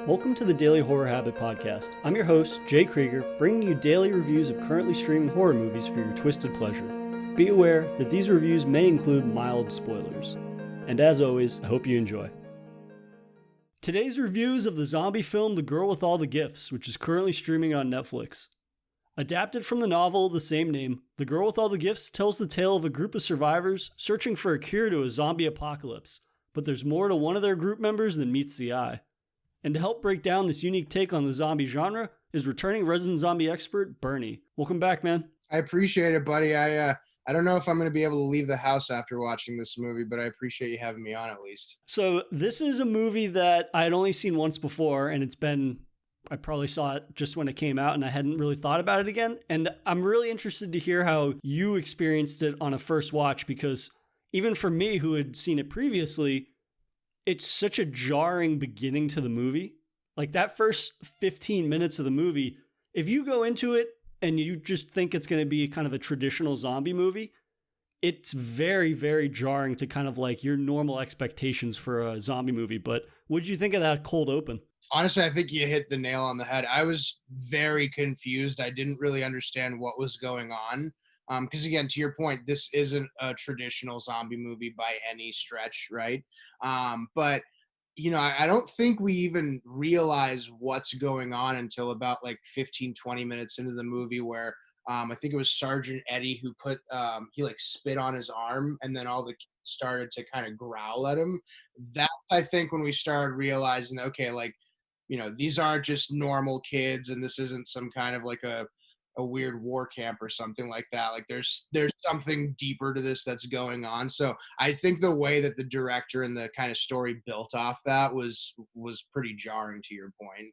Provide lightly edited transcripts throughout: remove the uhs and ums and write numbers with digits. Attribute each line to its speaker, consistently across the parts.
Speaker 1: Welcome to the Daily Horror Habit Podcast. I'm your host, Jay Krieger, bringing you daily reviews of currently streaming horror movies for your twisted pleasure. Be aware that these reviews may include mild spoilers. And as always, I hope you enjoy. Today's review is of the zombie film The Girl with All the Gifts, which is currently streaming on Netflix. Adapted from the novel of the same name, The Girl with All the Gifts tells the tale of a group of survivors searching for a cure to a zombie apocalypse, but there's more to one of their group members than meets the eye. And to help break down this unique take on the zombie genre is returning resident zombie expert Bernie. Welcome back, man.
Speaker 2: I appreciate it, buddy. I don't know if I'm going to be able to leave the house after watching this movie, but I appreciate you having me on at least.
Speaker 1: So this is a movie that I had only seen once before, and I probably saw it just when it came out, and I hadn't really thought about it again. And I'm really interested to hear how you experienced it on a first watch, because even for me, who had seen it previously, it's such a jarring beginning to the movie. Like that first 15 minutes of the movie, if you go into it and you just think it's going to be kind of a traditional zombie movie, it's very, very jarring to kind of like your normal expectations for a zombie movie. But what did you think of that cold open?
Speaker 2: Honestly, I think you hit the nail on the head. I was very confused. I didn't really understand what was going on. Because again, to your point, this isn't a traditional zombie movie by any stretch, right? But I don't think we even realize what's going on until about like 15, 20 minutes into the movie where I think it was Sergeant Eddie who he like spit on his arm and then all the kids started to kind of growl at him. That's, I think, when we started realizing, okay, like, these aren't just normal kids and this isn't some kind of like a weird war camp or something like that. Like there's something deeper to this that's going on. So I think the way that the director and the kind of story built off that was pretty jarring, to your point.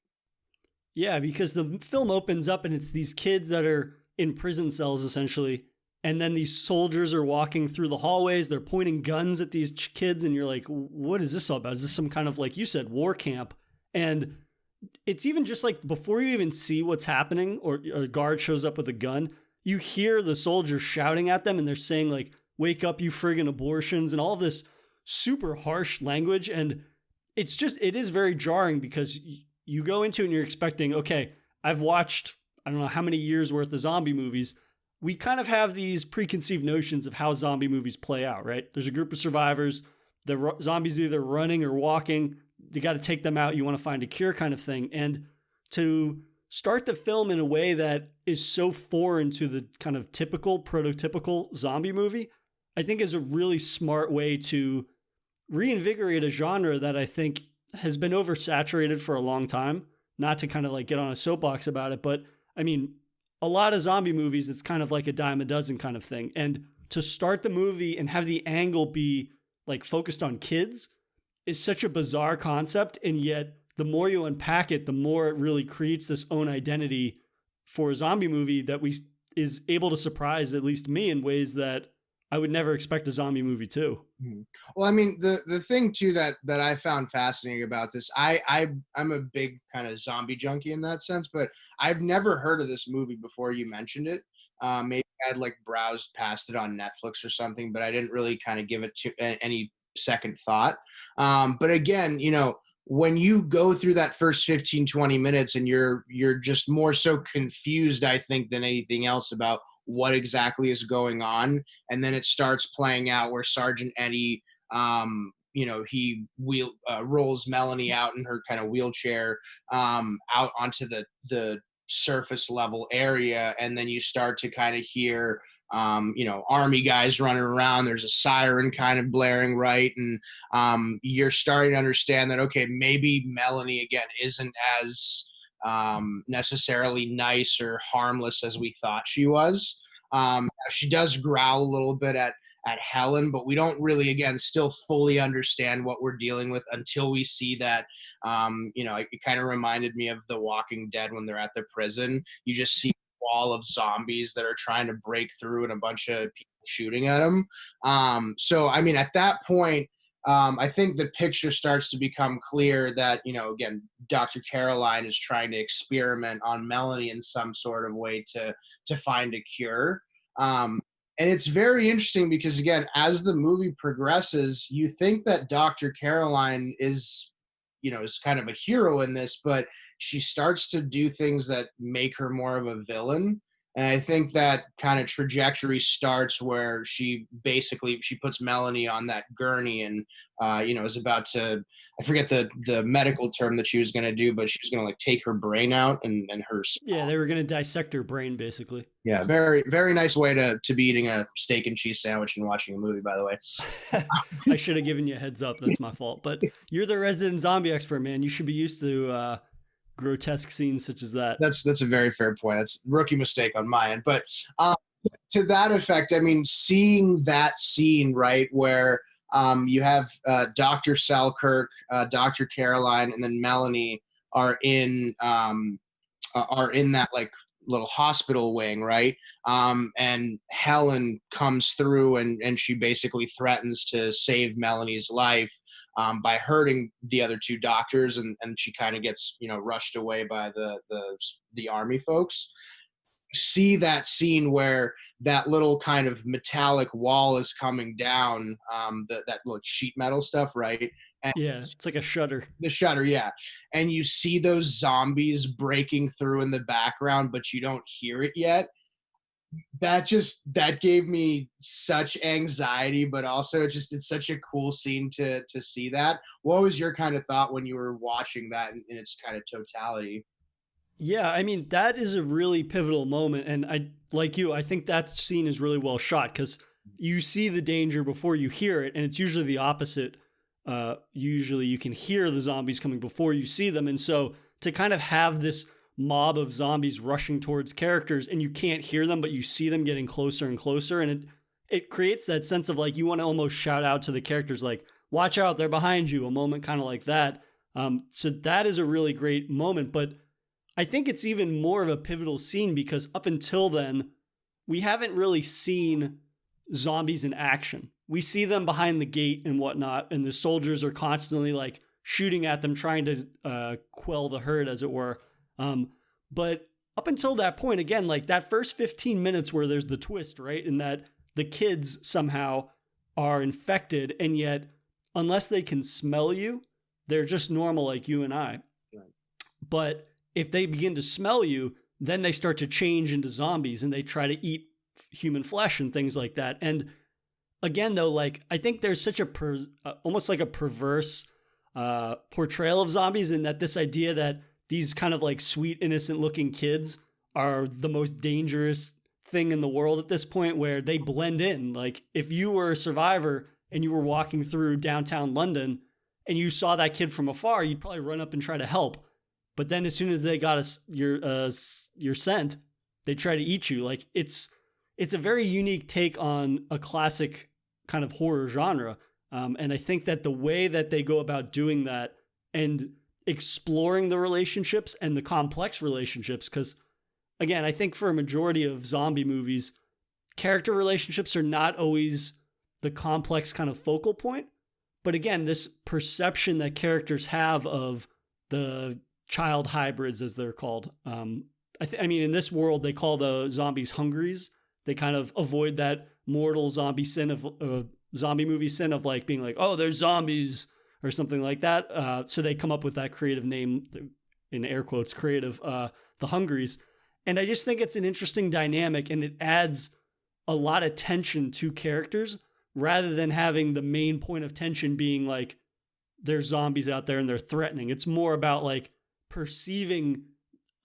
Speaker 1: Yeah, because the film opens up and it's these kids that are in prison cells essentially. And then these soldiers are walking through the hallways. They're pointing guns at these kids. And you're like, what is this all about? Is this some kind of, like you said, war camp? And it's even just like before you even see what's happening or a guard shows up with a gun, you hear the soldiers shouting at them and they're saying like, wake up, you friggin' abortions, and all this super harsh language. And it is very jarring because you go into it and you're expecting, okay, I've watched, I don't know how many years worth of zombie movies. We kind of have these preconceived notions of how zombie movies play out, right? There's a group of survivors. The zombies either running or walking. You got to take them out. You want to find a cure kind of thing. And to start the film in a way that is so foreign to the kind of typical, prototypical zombie movie, I think is a really smart way to reinvigorate a genre that I think has been oversaturated for a long time. Not to kind of like get on a soapbox about it, but I mean, a lot of zombie movies, it's kind of like a dime a dozen kind of thing. And to start the movie and have the angle be like focused on kids is such a bizarre concept, and yet the more you unpack it, the more it really creates this own identity for a zombie movie that is able to surprise at least me in ways that I would never expect a zombie movie to.
Speaker 2: Well, I mean, the thing too that I found fascinating about this, I'm a big kind of zombie junkie in that sense, but I've never heard of this movie before you mentioned it. Maybe I'd like browsed past it on Netflix or something, but I didn't really kind of give it to any second thought. But again, when you go through that first 15, 20 minutes and you're just more so confused, I think, than anything else about what exactly is going on. And then it starts playing out where Sergeant Eddie, he rolls Melanie out in her kind of wheelchair out onto the surface level area. And then you start to kind of hear army guys running around. There's a siren kind of blaring, right? And you're starting to understand that, okay, maybe Melanie, again, isn't as necessarily nice or harmless as we thought she was. She does growl a little bit at Helen, but we don't really, again, still fully understand what we're dealing with until we see that, it kind of reminded me of The Walking Dead when they're at the prison. You just see wall of zombies that are trying to break through and a bunch of people shooting at them. So, I mean, at that point, I think the picture starts to become clear that, again, Dr. Caroline is trying to experiment on Melanie in some sort of way to find a cure. And it's very interesting because, again, as the movie progresses, you think that Dr. Caroline is is kind of a hero in this, but she starts to do things that make her more of a villain. And I think that kind of trajectory starts where she puts Melanie on that gurney and is about to, I forget the medical term that she was going to do, but she was going to like take her brain out and her.
Speaker 1: Yeah, they were gonna dissect her brain basically.
Speaker 2: Yeah, very very nice way to be eating a steak and cheese sandwich and watching a movie. By the way,
Speaker 1: I should have given you a heads up. That's my fault. But you're the resident zombie expert, man. You should be used to grotesque scenes such as that.
Speaker 2: that's a very fair point. That's a rookie mistake on my end, but to that effect, I mean, seeing that scene right where you have Dr. Selkirk, Dr. Caroline, and then Melanie are in that like little hospital wing, right? And Helen comes through and she basically threatens to save Melanie's life by hurting the other two doctors, and she kind of gets rushed away by the army folks. See that scene where that little kind of metallic wall is coming down, that like sheet metal stuff, right? And
Speaker 1: Yeah, it's like a shutter.
Speaker 2: the shutter, yeah. And you see those zombies breaking through in the background, but you don't hear it yet. That gave me such anxiety, but also it's such a cool scene to see that. What was your kind of thought when you were watching that in its kind of totality?
Speaker 1: Yeah, I mean that is a really pivotal moment, and I like you. I think that scene is really well shot because you see the danger before you hear it, and it's usually the opposite. Usually, you can hear the zombies coming before you see them, and so to kind of have this mob of zombies rushing towards characters, and you can't hear them, but you see them getting closer and closer, and it creates that sense of like you want to almost shout out to the characters, like "Watch out, they're behind you!" A moment kind of like that. So that is a really great moment, but I think it's even more of a pivotal scene because up until then, we haven't really seen zombies in action. We see them behind the gate and whatnot, and the soldiers are constantly like shooting at them, trying to quell the herd, as it were. But up until that point, again, like that first 15 minutes where there's the twist, right? In that the kids somehow are infected, and yet, unless they can smell you, they're just normal like you and I.
Speaker 2: Right.
Speaker 1: But if they begin to smell you, then they start to change into zombies and they try to eat human flesh and things like that. And again, though, like I think there's such a almost like a perverse portrayal of zombies in that this idea that these kind of like sweet, innocent looking kids are the most dangerous thing in the world at this point, where they blend in. Like if you were a survivor and you were walking through downtown London and you saw that kid from afar, you'd probably run up and try to help. But then as soon as they got your scent, they try to eat you. Like it's a very unique take on a classic kind of horror genre. And I think that the way that they go about doing that and exploring the relationships and the complex relationships, because again, I think for a majority of zombie movies, character relationships are not always the complex kind of focal point. But again, this perception that characters have of the child hybrids, as they're called. I mean, in this world, they call the zombies hungries. They kind of avoid that mortal zombie sin of zombie movie sin of like being like, oh, there's zombies or something like that. So they come up with that creative name, in air quotes, creative, the hungries. And I just think it's an interesting dynamic, and it adds a lot of tension to characters rather than having the main point of tension being like, there's zombies out there and they're threatening. It's more about like perceiving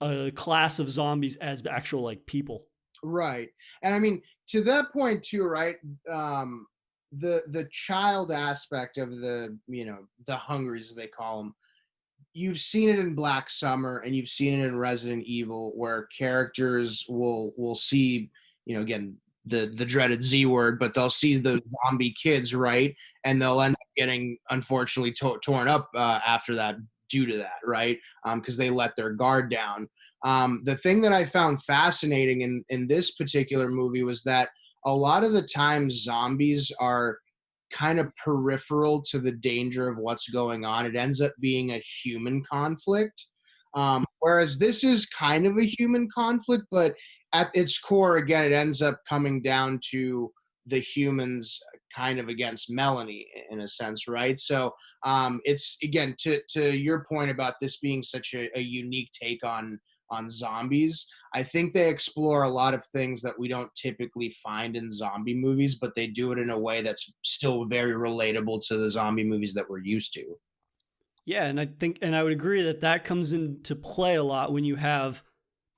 Speaker 1: a class of zombies as actual like people.
Speaker 2: Right. And I mean, to that point too, right? The child aspect of the hungries, as they call them, you've seen it in Black Summer and you've seen it in Resident Evil, where characters will see, again, the dreaded Z word, but they'll see the zombie kids, right? And they'll end up getting, unfortunately, torn up after that due to that, right? Because they let their guard down. The thing that I found fascinating in this particular movie was that a lot of the times zombies are kind of peripheral to the danger of what's going on. It ends up being a human conflict. Whereas this is kind of a human conflict, but at its core, again, it ends up coming down to the humans kind of against Melanie in a sense, right? So it's again to your point about this being such a unique take on zombies. I think they explore a lot of things that we don't typically find in zombie movies, but they do it in a way that's still very relatable to the zombie movies that we're used to.
Speaker 1: Yeah, and I think, and I would agree that that comes into play a lot when you have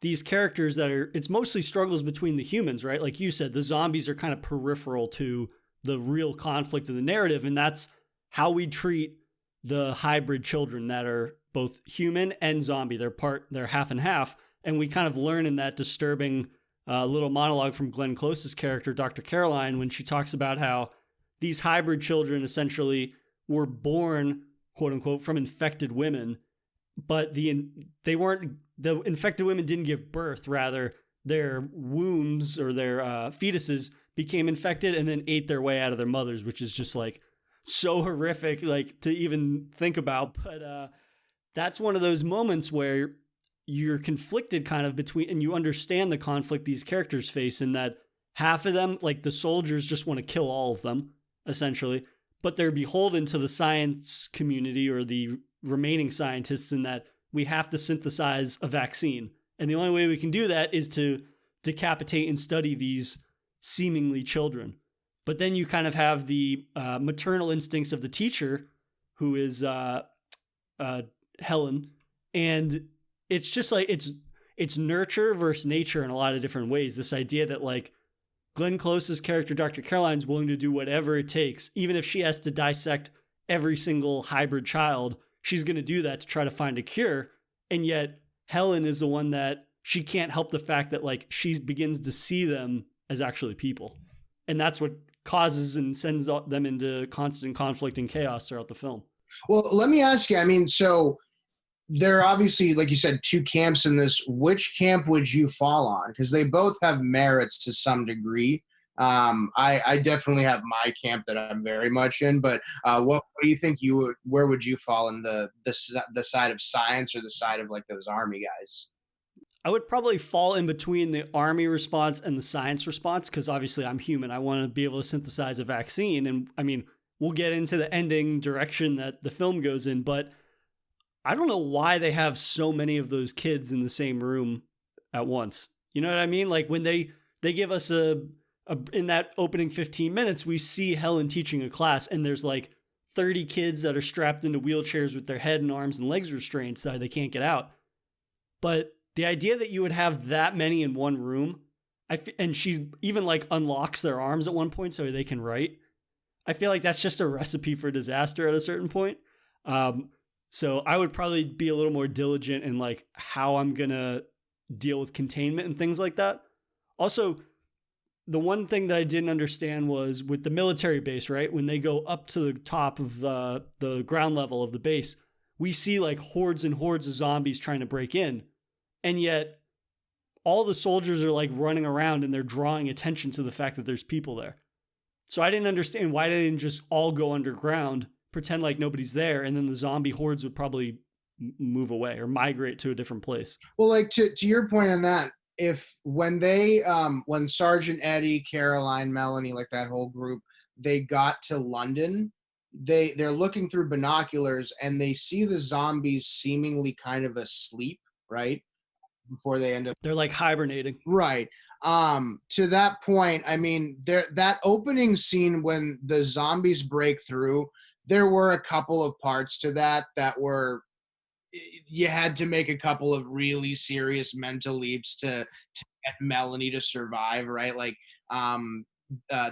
Speaker 1: these characters that are, it's mostly struggles between the humans, right? Like you said, the zombies are kind of peripheral to the real conflict in the narrative. And that's how we treat the hybrid children that are both human and zombie. They're half and half. And we kind of learn in that disturbing little monologue from Glenn Close's character, Dr. Caroline, when she talks about how these hybrid children essentially were born, quote unquote, from infected women, but the infected women didn't give birth. Rather, their wombs or their fetuses became infected and then ate their way out of their mothers, which is just like so horrific, like to even think about. But that's one of those moments where you're conflicted kind of between, and you understand the conflict these characters face in that half of them, like the soldiers, just want to kill all of them, essentially, but they're beholden to the science community or the remaining scientists in that we have to synthesize a vaccine. And the only way we can do that is to decapitate and study these seemingly children. But then you kind of have the maternal instincts of the teacher, who is Helen. And it's just like, it's nurture versus nature in a lot of different ways. This idea that like Glenn Close's character, Dr. Caroline's willing to do whatever it takes, even if she has to dissect every single hybrid child, she's going to do that to try to find a cure. And yet Helen is the one that she can't help the fact that like she begins to see them as actually people. And that's what causes and sends them into constant conflict and chaos throughout the film.
Speaker 2: Well, let me ask you, I mean, so there are obviously, like you said, two camps in this. Which camp would you fall on? Because they both have merits to some degree. I definitely have my camp that I'm very much in, but what do you think where would you fall in the side of science or the side of like those army guys?
Speaker 1: I would probably fall in between the army response and the science response, because obviously I'm human. I want to be able to synthesize a vaccine. And I mean, we'll get into the ending direction that the film goes in, but I don't know why they have so many of those kids in the same room at once. You know what I mean? Like when they give us in that opening 15 minutes, we see Helen teaching a class and there's like 30 kids that are strapped into wheelchairs with their head and arms and legs restrained so they can't get out. But the idea that you would have that many in one room, and she even like unlocks their arms at one point so they can write. I feel like that's just a recipe for disaster at a certain point. So I would probably be a little more diligent in like how I'm going to deal with containment and things like that. Also, the one thing that I didn't understand was with the military base, right? When they go up to the top of the ground level of the base, we see like hordes and hordes of zombies trying to break in. And yet all the soldiers are like running around and they're drawing attention to the fact that there's people there. So I didn't understand why they didn't just all go underground, pretend like nobody's there, and then the zombie hordes would probably move away or migrate to a different place.
Speaker 2: Well, like to your point on that, if when Sergeant Eddie, Caroline, Melanie, like that whole group, they got to London, they're looking through binoculars and they see the zombies seemingly kind of asleep, right? Before they end up,
Speaker 1: they're like hibernating.
Speaker 2: Right. To that point, I mean, that opening scene when the zombies break through, there were a couple of parts to that were, you had to make a couple of really serious mental leaps to get Melanie to survive, right? Like,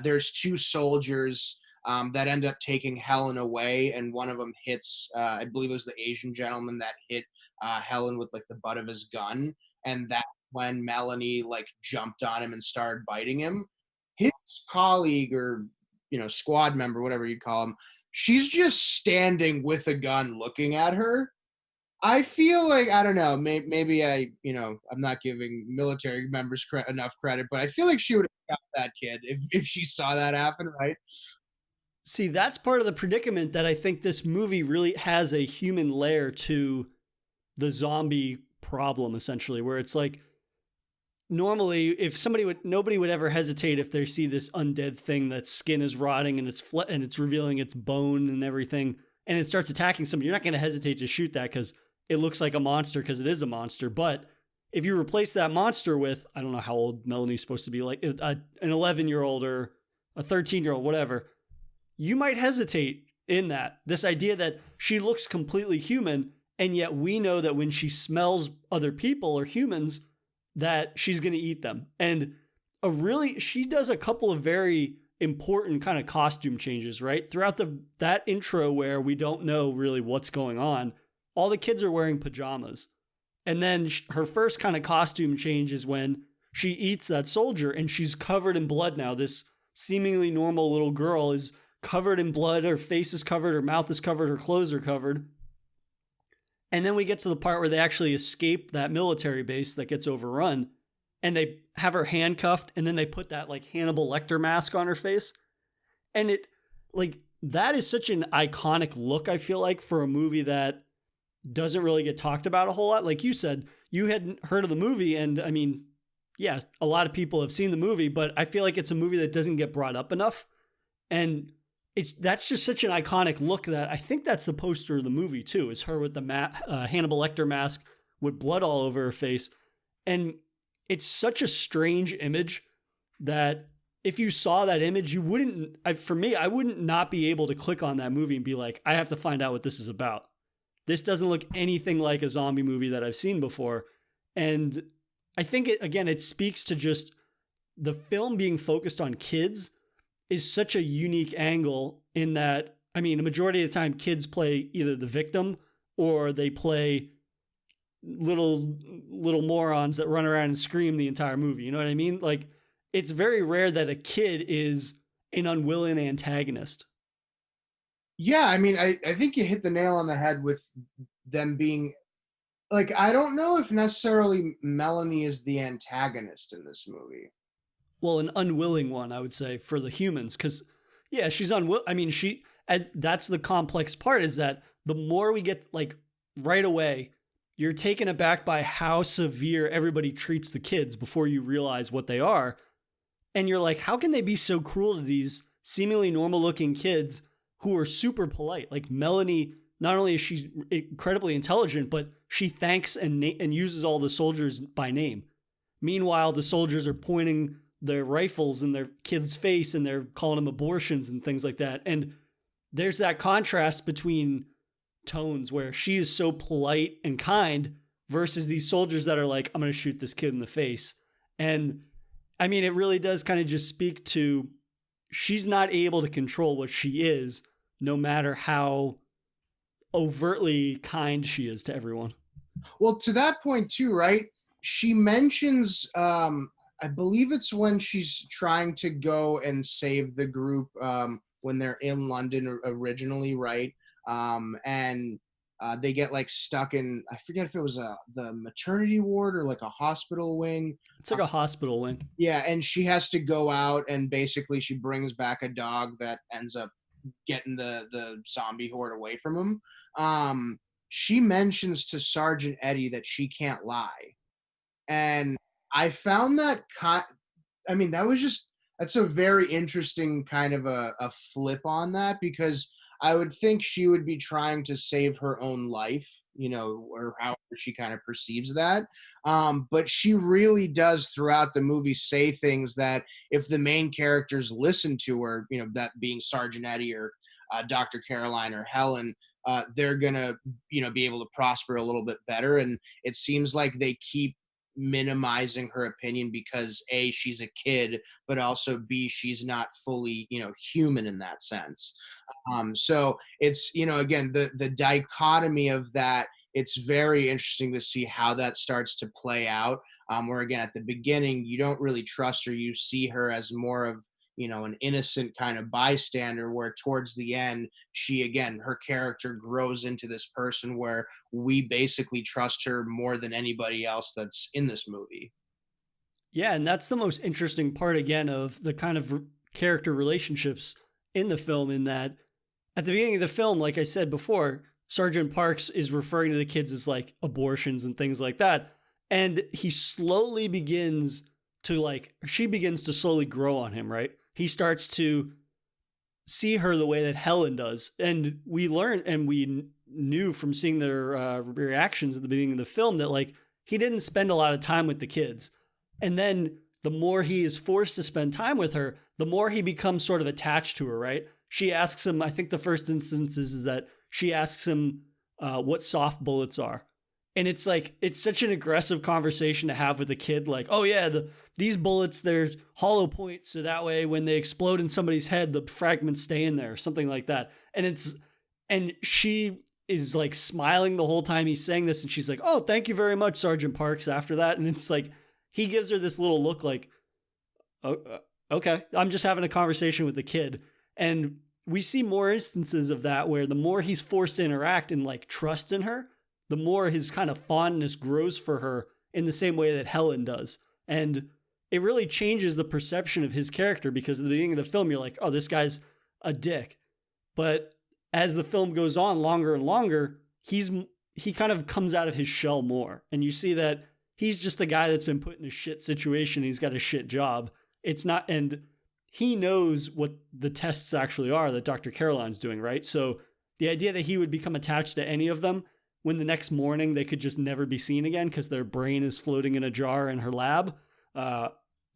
Speaker 2: there's two soldiers that end up taking Helen away, and one of them hits, I believe it was the Asian gentleman that hit Helen with like the butt of his gun, and that when Melanie like jumped on him and started biting him, his colleague or squad member, whatever you'd call him, she's just standing with a gun looking at her. I feel like, I don't know, maybe I'm not giving military members enough credit, but I feel like she would have got that kid if she saw that happen, right?
Speaker 1: See, that's part of the predicament that I think this movie really has a human layer to the zombie problem, essentially, where it's like normally if nobody would ever hesitate if they see this undead thing that's skin is rotting and and it's revealing its bone and everything and it starts attacking somebody. You're not going to hesitate to shoot that because it looks like a monster because it is a monster. But if you replace that monster with, I don't know how old Melanie's supposed to be, like an 11-year-old or a 13-year-old, whatever, you might hesitate in that. This idea that she looks completely human, and yet we know that when she smells other people or humans, that she's going to eat them. And she does a couple of very important kind of costume changes, right? Throughout that intro where we don't know really what's going on, all the kids are wearing pajamas. And then her first kind of costume change is when she eats that soldier and she's covered in blood now. This seemingly normal little girl is covered in blood. Her face is covered, her mouth is covered, her clothes are covered. And then we get to the part where they actually escape that military base that gets overrun and they have her handcuffed and then they put that like Hannibal Lecter mask on her face. And that is such an iconic look, I feel like, for a movie that doesn't really get talked about a whole lot. Like you said, you hadn't heard of the movie. And I mean, yeah, a lot of people have seen the movie, but I feel like it's a movie that doesn't get brought up enough. And that's just such an iconic look that I think that's the poster of the movie too. Is her with the Hannibal Lecter mask with blood all over her face. And it's such a strange image that if you saw that image, you wouldn't, for me, I wouldn't not be able to click on that movie and be like, I have to find out what this is about. This doesn't look anything like a zombie movie that I've seen before. And I think it speaks to just the film being focused on kids is such a unique angle in that, I mean, a majority of the time kids play either the victim or they play little morons that run around and scream the entire movie. You know what I mean? Like, it's very rare that a kid is an unwilling antagonist.
Speaker 2: Yeah, I mean, I think you hit the nail on the head with them being like, I don't know if necessarily Melanie is the antagonist in this movie.
Speaker 1: Well, an unwilling one, I would say, for the humans, because yeah, she's unwilling. I mean, that's the complex part, is that the more we get, like, right away, you're taken aback by how severe everybody treats the kids before you realize what they are. And you're like, how can they be so cruel to these seemingly normal looking kids who are super polite? Like Melanie, not only is she incredibly intelligent, but she thanks and uses all the soldiers by name. Meanwhile, the soldiers are pointing their rifles in their kids' face and they're calling them abortions and things like that. And there's that contrast between tones where she is so polite and kind versus these soldiers that are like, I'm going to shoot this kid in the face. And I mean, it really does kind of just speak to, she's not able to control what she is, no matter how overtly kind she is to everyone.
Speaker 2: Well, to that point too, right? She mentions, I believe it's when she's trying to go and save the group when they're in London originally, right? And they get like stuck in, I forget if it was the maternity ward or like a hospital wing.
Speaker 1: It's like a hospital wing.
Speaker 2: Yeah, and she has to go out and basically she brings back a dog that ends up getting the zombie horde away from him. She mentions to Sergeant Eddie that she can't lie. And I found that that's a very interesting kind of a flip on that, because I would think she would be trying to save her own life, or however she kind of perceives that. But she really does throughout the movie say things that if the main characters listen to her, that being Sergeant Eddie or Dr. Caroline or Helen, they're going to, be able to prosper a little bit better. And it seems like they keep minimizing her opinion because A, she's a kid, but also B, she's not fully, human in that sense. So it's, again, the dichotomy of that, it's very interesting to see how that starts to play out. Where again, at the beginning, you don't really trust her. You see her as more of, an innocent kind of bystander, where towards the end, her character grows into this person where we basically trust her more than anybody else that's in this movie.
Speaker 1: Yeah, and that's the most interesting part, again, of the kind of character relationships in the film, in that at the beginning of the film, like I said before, Sergeant Parks is referring to the kids as like abortions and things like that. And he slowly begins to like, she begins to slowly grow on him, right? He starts to see her the way that Helen does. And we learned and we knew from seeing their reactions at the beginning of the film that like he didn't spend a lot of time with the kids. And then the more he is forced to spend time with her, the more he becomes sort of attached to her, right? She asks him, I think the first instance is that she asks him what soft bullets are. And it's like, it's such an aggressive conversation to have with a kid. Like, oh yeah, these bullets, they're hollow points. So that way when they explode in somebody's head, the fragments stay in there, something like that. And she is like smiling the whole time he's saying this. And she's like, oh, thank you very much, Sergeant Parks, after that. And it's like, he gives her this little look like, oh, okay, I'm just having a conversation with the kid. And we see more instances of that where the more he's forced to interact and like trust in her, the more his kind of fondness grows for her in the same way that Helen does. And it really changes the perception of his character because at the beginning of the film, you're like, oh, this guy's a dick. But as the film goes on longer and longer, he kind of comes out of his shell more. And you see that he's just a guy that's been put in a shit situation. He's got a shit job. It's not, and he knows what the tests actually are that Dr. Caroline's doing, right? So the idea that he would become attached to any of them when the next morning they could just never be seen again because their brain is floating in a jar in her lab,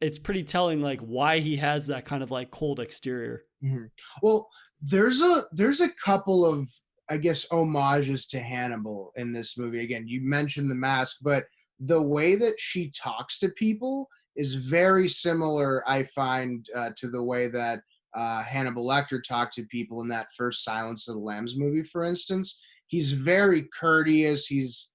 Speaker 1: it's pretty telling like why he has that kind of like cold exterior.
Speaker 2: Mm-hmm. Well, there's a couple of, I guess, homages to Hannibal in this movie. Again, you mentioned the mask, but the way that she talks to people is very similar, I find, to the way that Hannibal Lecter talked to people in that first Silence of the Lambs movie, for instance. He's very courteous. He's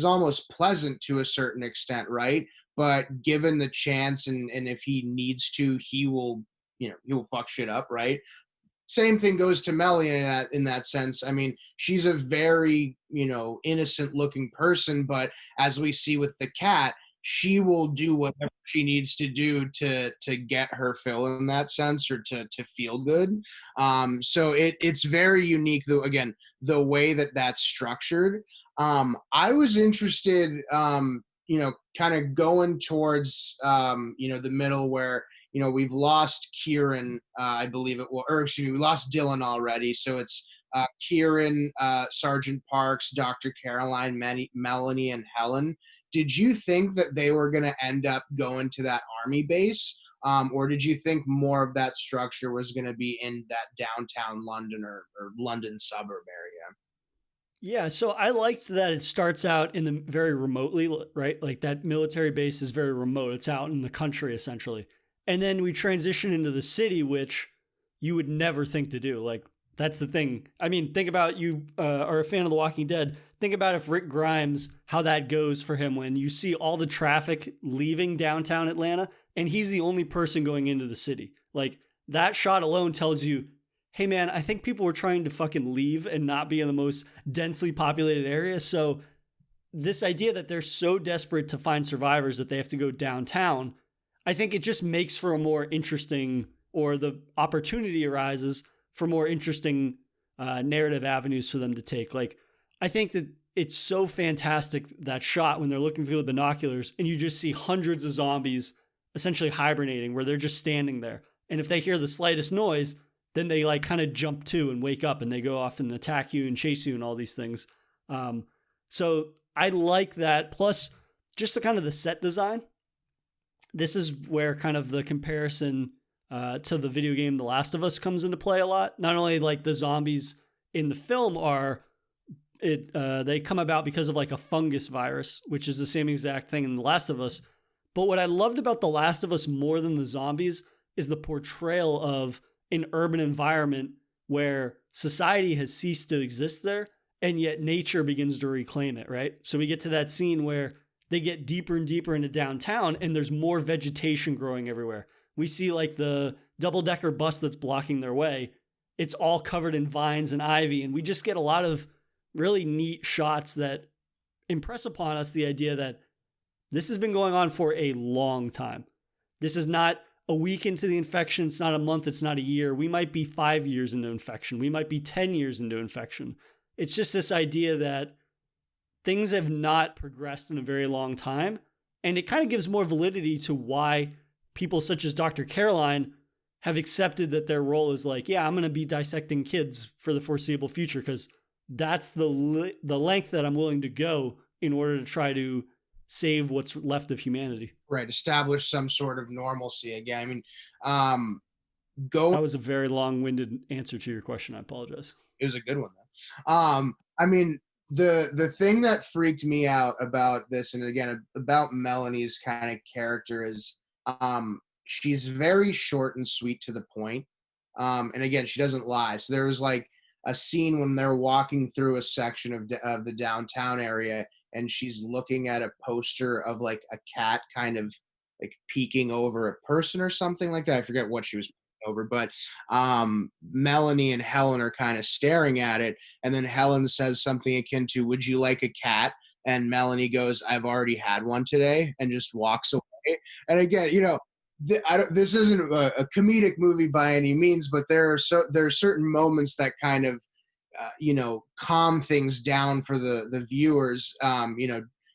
Speaker 2: almost pleasant to a certain extent, right? But given the chance and if he needs to, he will fuck shit up, right? Same thing goes to Mellie in that sense. I mean, she's a very, innocent looking person, but as we see with the cat, she will do whatever she needs to do to get her fill in that sense or to feel good. So it's very unique, though, again, the way that that's structured. I was interested, kind of going towards, the middle where, we've lost Kieran, I believe it was, or excuse me, we lost Dylan already. So it's Kieran, Sergeant Parks, Dr. Caroline, Melanie, and Helen. Did you think that they were going to end up going to that army base? Or did you think more of that structure was going to be in that downtown London or London suburb area?
Speaker 1: Yeah, so I liked that it starts out in the very remotely, right? Like that military base is very remote. It's out in the country essentially. And then we transition into the city, which you would never think to do. Like that's the thing. I mean, think about you are a fan of The Walking Dead. Think about if Rick Grimes, how that goes for him when you see all the traffic leaving downtown Atlanta and he's the only person going into the city. Like that shot alone tells you, hey man, I think people were trying to fucking leave and not be in the most densely populated area. So this idea that they're so desperate to find survivors that they have to go downtown, I think it just makes for a more interesting, or the opportunity arises for more interesting narrative avenues for them to take. Like, I think that it's so fantastic, that shot when they're looking through the binoculars and you just see hundreds of zombies essentially hibernating where they're just standing there. And if they hear the slightest noise, then they like kind of jump to and wake up and they go off and attack you and chase you and all these things. So I like that. Plus just the kind of the set design. This is where kind of the comparison to the video game The Last of Us comes into play a lot. Not only like the zombies in the film they come about because of like a fungus virus, which is the same exact thing in The Last of Us. But what I loved about The Last of Us more than the zombies is the portrayal of an urban environment where society has ceased to exist there, and yet nature begins to reclaim it, right? So we get to that scene where they get deeper and deeper into downtown and there's more vegetation growing everywhere. We see like the double-decker bus that's blocking their way. It's all covered in vines and ivy, and we just get a lot of really neat shots that impress upon us the idea that this has been going on for a long time. This is not a week into the infection. It's not a month. It's not a year. We might be 5 years into infection. We might be 10 years into infection. It's just this idea that things have not progressed in a very long time. And it kind of gives more validity to why people such as Dr. Caroline have accepted that their role is like, yeah, I'm going to be dissecting kids for the foreseeable future because that's the length that I'm willing to go in order to try to save what's left of humanity.
Speaker 2: Right, establish some sort of normalcy again. I mean, um, go.
Speaker 1: That was a very long-winded answer to your question. I apologize.
Speaker 2: It was a good one though. I mean, the thing that freaked me out about this, and again about Melanie's kind of character, is she's very short and sweet to the point. And again, she doesn't lie. So there was like a scene when they're walking through a section of the downtown area, and she's looking at a poster of like a cat kind of like peeking over a person or something like that. I forget what she was over, but Melanie and Helen are kind of staring at it, and then Helen says something akin to, "Would you like a cat?" And Melanie goes, "I've already had one today," and just walks away. And again, you know, this isn't a comedic movie by any means, but there are certain moments that kind of you know, calm things down for the viewers.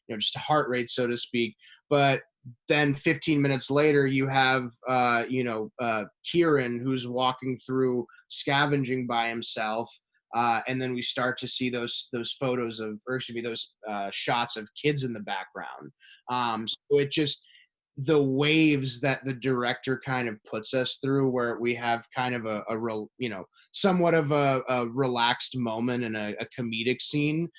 Speaker 2: Just a heart rate, so to speak. But then 15 minutes later, you have Kieran, who's walking through scavenging by himself. And then we start to see those photos of, or excuse me, those shots of kids in the background. So it just, the waves that the director kind of puts us through, where we have kind of a real, you know, somewhat of a relaxed moment and a comedic scene,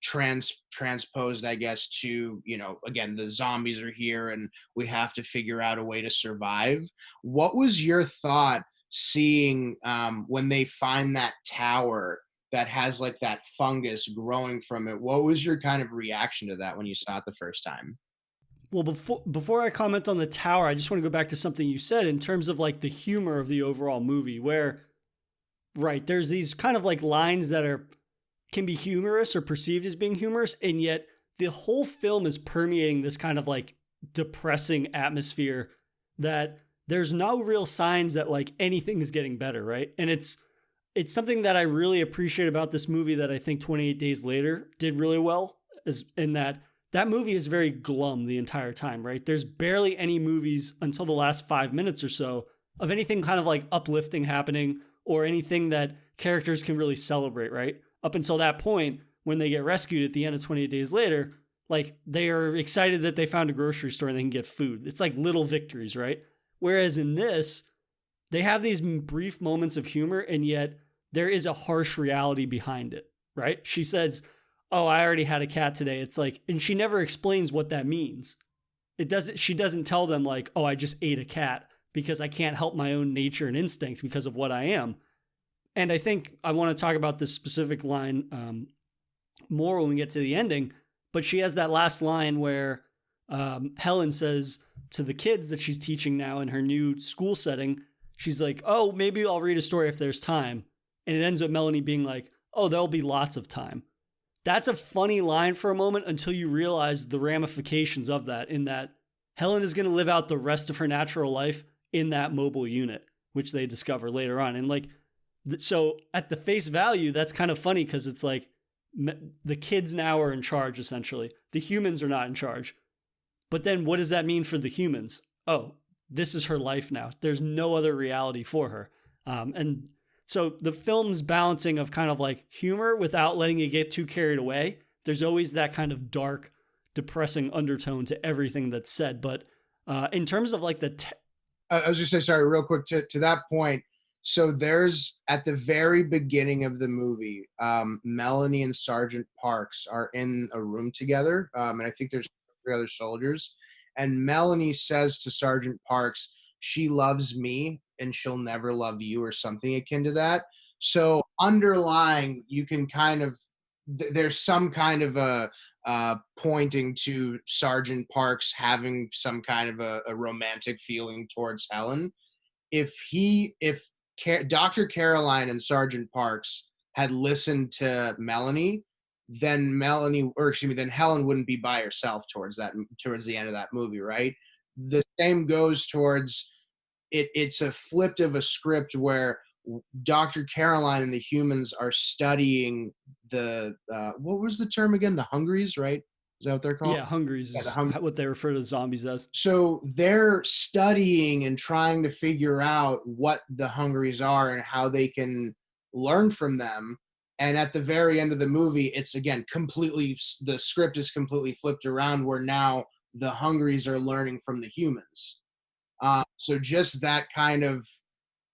Speaker 2: transposed, I guess, to, you know, again, the zombies are here and we have to figure out a way to survive. What was your thought seeing when they find that tower that has like that fungus growing from it? What was your kind of reaction to that when you saw it the first time?
Speaker 1: Well, before I comment on the tower, I just want to go back to something you said in terms of like the humor of the overall movie, where right, there's these kind of like lines that are can be humorous or perceived as being humorous, and yet the whole film is permeating this kind of like depressing atmosphere that there's no real signs that like anything is getting better, right? And it's something that I really appreciate about this movie that I think 28 Days Later did really well, is in that that movie is very glum the entire time, right? There's barely any movies until the last 5 minutes or so of anything kind of like uplifting happening or anything that characters can really celebrate, right? Up until that point, when they get rescued at the end of 28 Days Later, like they are excited that they found a grocery store and they can get food. It's like little victories, right? Whereas in this, they have these brief moments of humor, and yet there is a harsh reality behind it, right? She says, "Oh, I already had a cat today." It's like, and she never explains what that means. She doesn't tell them like, "Oh, I just ate a cat because I can't help my own nature and instinct because of what I am." And I think I want to talk about this specific line more when we get to the ending. But she has that last line where Helen says to the kids that she's teaching now in her new school setting, she's like, "Oh, maybe I'll read a story if there's time." And it ends with Melanie being like, "Oh, there'll be lots of time." That's a funny line for a moment until you realize the ramifications of that, in that Helen is going to live out the rest of her natural life in that mobile unit, which they discover later on. And like, so at the face value, that's kind of funny because it's like the kids now are in charge, essentially. The humans are not in charge. But then what does that mean for the humans? Oh, this is her life now. There's no other reality for her. And so the film's balancing of kind of like humor without letting it get too carried away. There's always that kind of dark, depressing undertone to everything that's said. But in terms of like
Speaker 2: I was just saying, sorry, real quick to that point. So there's at the very beginning of the movie, Melanie and Sergeant Parks are in a room together, and I think there's 3 other soldiers. And Melanie says to Sergeant Parks, "She loves me, and she'll never love you," or something akin to that. So underlying, you can kind of there's some kind of a pointing to Sergeant Parks having some kind of a romantic feeling towards Helen. If Dr. Caroline and Sergeant Parks had listened to Melanie, then then Helen wouldn't be by herself towards the end of that movie, right? The same goes towards it. It's a flipped of a script where Dr. Caroline and the humans are studying what was the term again? The Hungries, right? Is that what they're called?
Speaker 1: Yeah, Hungries
Speaker 2: Yeah, the
Speaker 1: is
Speaker 2: Hungries.
Speaker 1: what they refer to the zombies as.
Speaker 2: So they're studying and trying to figure out what the Hungries are and how they can learn from them. And at the very end of the movie, it's again completely, the script is completely flipped around where now the Hungries are learning from the humans. So just that kind of,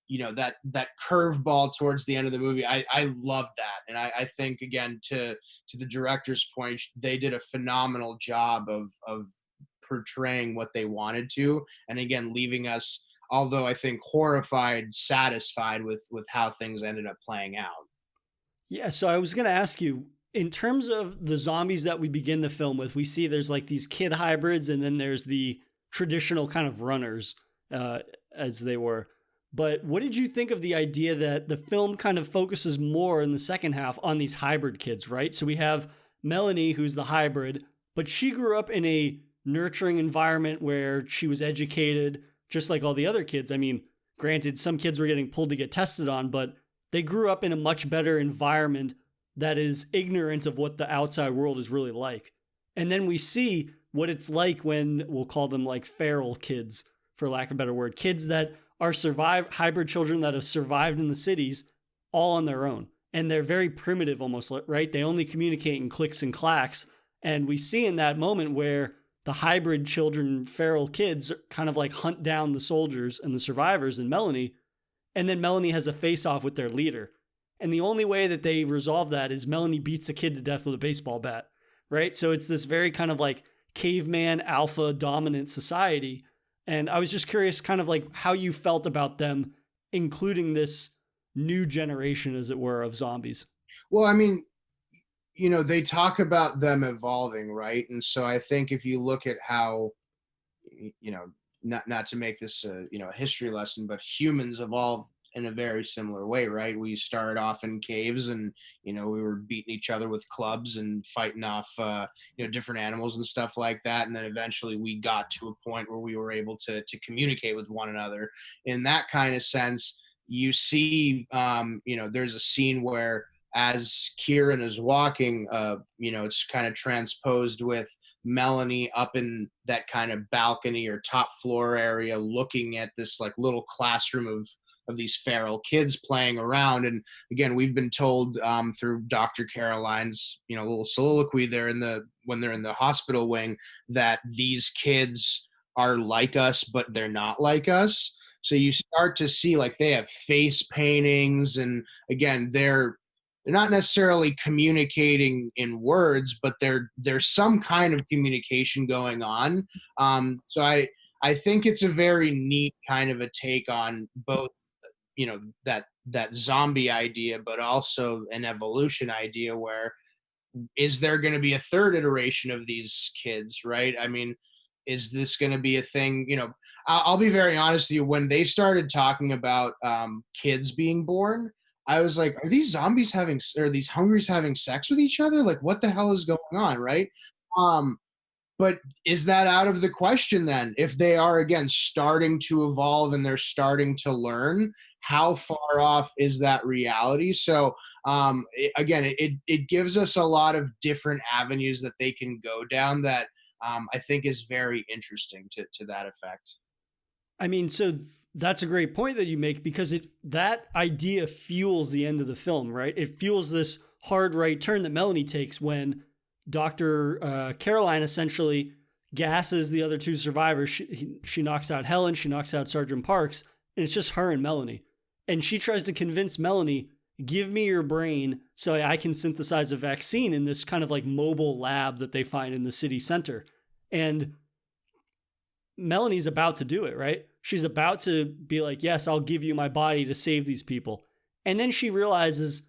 Speaker 2: that curveball towards the end of the movie, I love that. And I think, again, to the director's point, they did a phenomenal job of portraying what they wanted to, and again leaving us, although I think horrified, satisfied with how things ended up playing out.
Speaker 1: Yeah, so I was going to ask you, in terms of the zombies that we begin the film with, we see there's like these kid hybrids, and then there's the traditional kind of runners, uh, as they were. But what did you think of the idea that the film kind of focuses more in the second half on these hybrid kids, right? So we have Melanie, who's the hybrid, but she grew up in a nurturing environment where she was educated, just like all the other kids. I mean, granted, some kids were getting pulled to get tested on, but they grew up in a much better environment that is ignorant of what the outside world is really like. And then we see what it's like when we'll call them like feral kids, for lack of a better word, kids that are hybrid children that have survived in the cities all on their own. And they're very primitive almost, right? They only communicate in clicks and clacks. And we see in that moment where the hybrid children, feral kids, kind of like hunt down the soldiers and the survivors and Melanie. And then Melanie has a face off with their leader. And the only way that they resolve that is Melanie beats a kid to death with a baseball bat, right? So it's this very kind of like caveman alpha dominant society. And I was just curious kind of like how you felt about them including this new generation, as it were, of zombies.
Speaker 2: Well, I mean, they talk about them evolving, right? And so I think if you look at how, not to make this a history lesson, but humans evolved in a very similar way, right? We started off in caves, and we were beating each other with clubs and fighting off different animals and stuff like that. And then eventually we got to a point where we were able to communicate with one another in that kind of sense. You see, there's a scene where, as Kieran is walking, it's kind of transposed with Melanie up in that kind of balcony or top floor area, looking at this like little classroom of these feral kids playing around. And again, we've been told through Dr. Caroline's little soliloquy there when they're in the hospital wing, that these kids are like us, but they're not like us. So you start to see like they have face paintings, and again, they're not necessarily communicating in words, but there's some kind of communication going on. So I think it's a very neat kind of a take on both, that zombie idea, but also an evolution idea where, is there going to be a third iteration of these kids, right? I mean, is this going to be a thing? I'll be very honest with you. When they started talking about kids being born, I was like, are these zombies or these hungries having sex with each other? Like, what the hell is going on, right? But is that out of the question then? If they are, again, starting to evolve and they're starting to learn, how far off is that reality? So it gives us a lot of different avenues that they can go down that I think is very interesting to that effect.
Speaker 1: I mean, so that's a great point that you make, because that idea fuels the end of the film, right? It fuels this hard right turn that Melanie takes when Dr. Caroline essentially gasses the other two survivors. She knocks out Helen, she knocks out Sergeant Parks, and it's just her and Melanie. And she tries to convince Melanie, give me your brain so I can synthesize a vaccine in this kind of like mobile lab that they find in the city center. And Melanie's about to do it, right? She's about to be like, yes, I'll give you my body to save these people. And then she realizes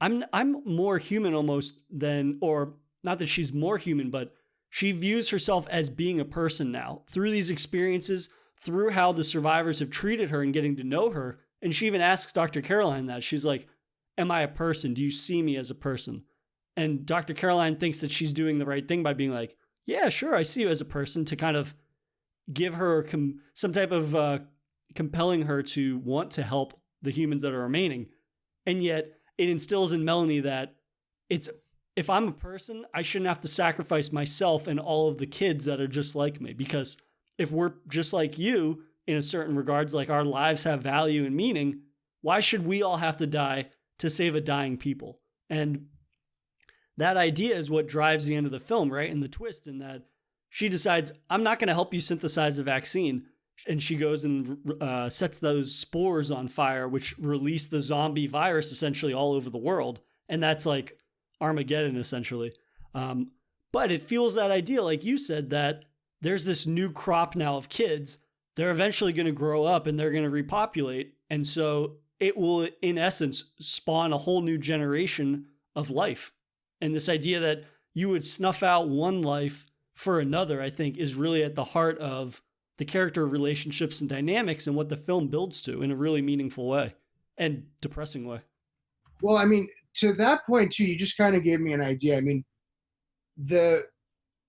Speaker 1: I'm more human almost than, or not that she's more human, but she views herself as being a person now through these experiences, through how the survivors have treated her and getting to know her. And she even asks Dr. Caroline that. She's like, am I a person? Do you see me as a person? And Dr. Caroline thinks that she's doing the right thing by being like, yeah, sure, I see you as a person, to kind of give her some type of compelling her to want to help the humans that are remaining. And yet it instills in Melanie that it's if I'm a person, I shouldn't have to sacrifice myself and all of the kids that are just like me. Because if we're just like you in a certain regards, like our lives have value and meaning, why should we all have to die to save a dying people? And that idea is what drives the end of the film, right? And the twist in that she decides, I'm not going to help you synthesize a vaccine. And she goes and sets those spores on fire, which release the zombie virus essentially all over the world. And that's like Armageddon, essentially. But it fuels that idea, like you said, that there's this new crop now of kids. They're eventually going to grow up and they're going to repopulate. And so it will, in essence, spawn a whole new generation of life. And this idea that you would snuff out one life for another, I think, is really at the heart of the character relationships and dynamics and what the film builds to in a really meaningful way and depressing way.
Speaker 2: Well, I mean, to that point too, you just kind of gave me an idea. I mean,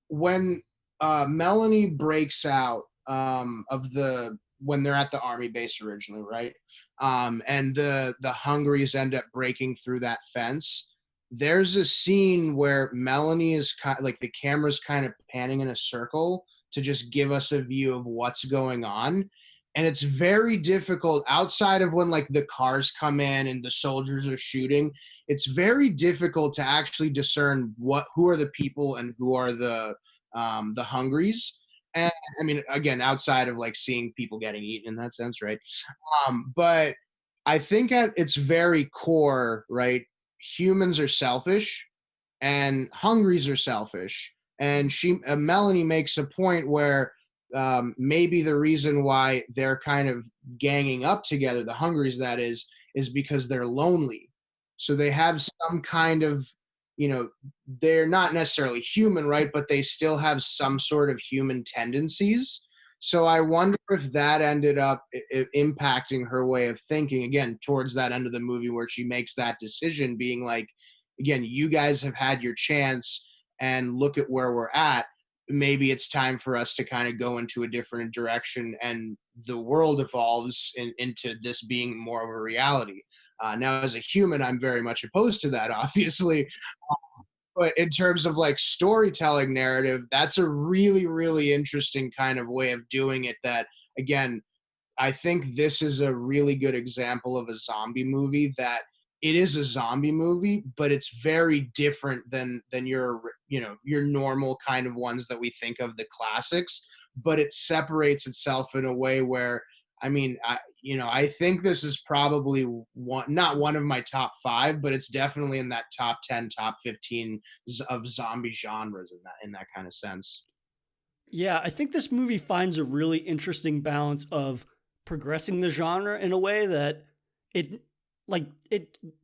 Speaker 2: when Melanie breaks out when they're at the army base originally, right? And the Hungries end up breaking through that fence. There's a scene where Melanie is like the camera's kind of panning in a circle to just give us a view of what's going on. And it's very difficult outside of when like the cars come in and the soldiers are shooting. It's very difficult to actually discern who are the people and who are the Hungries. And I mean, again, outside of like seeing people getting eaten in that sense, right? But I think at its very core, right, humans are selfish and Hungries are selfish. And Melanie makes a point where maybe the reason why they're kind of ganging up together, the Hungries that is because they're lonely. So they have some kind of, they're not necessarily human, right? But they still have some sort of human tendencies. So I wonder if that ended up impacting her way of thinking, again, towards that end of the movie where she makes that decision, being like, again, you guys have had your chance and look at where we're at. Maybe it's time for us to kind of go into a different direction and the world evolves into this being more of a reality. Now, as a human, I'm very much opposed to that, obviously. But in terms of like storytelling narrative, that's a really, really interesting kind of way of doing it that, again, I think this is a really good example of a zombie movie that it is a zombie movie, but it's very different than your normal kind of ones that we think of, the classics. But it separates itself in a way where, I mean, I think this is probably not one of my top 5, but it's definitely in that top 10, top 15 of zombie genres in that kind of sense.
Speaker 1: Yeah, I think this movie finds a really interesting balance of progressing the genre in a way that it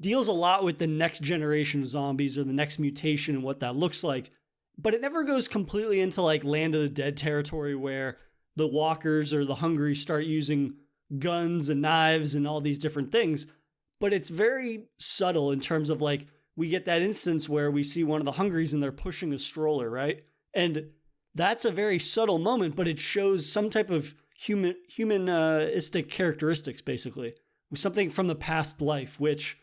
Speaker 1: deals a lot with the next generation of zombies or the next mutation and what that looks like, but it never goes completely into like Land of the Dead territory where the walkers or the Hungry start using guns and knives and all these different things. But it's very subtle in terms of like, we get that instance where we see one of the Hungries and they're pushing a stroller, right? And that's a very subtle moment, but it shows some type of humanistic characteristics, basically. Something from the past life, which,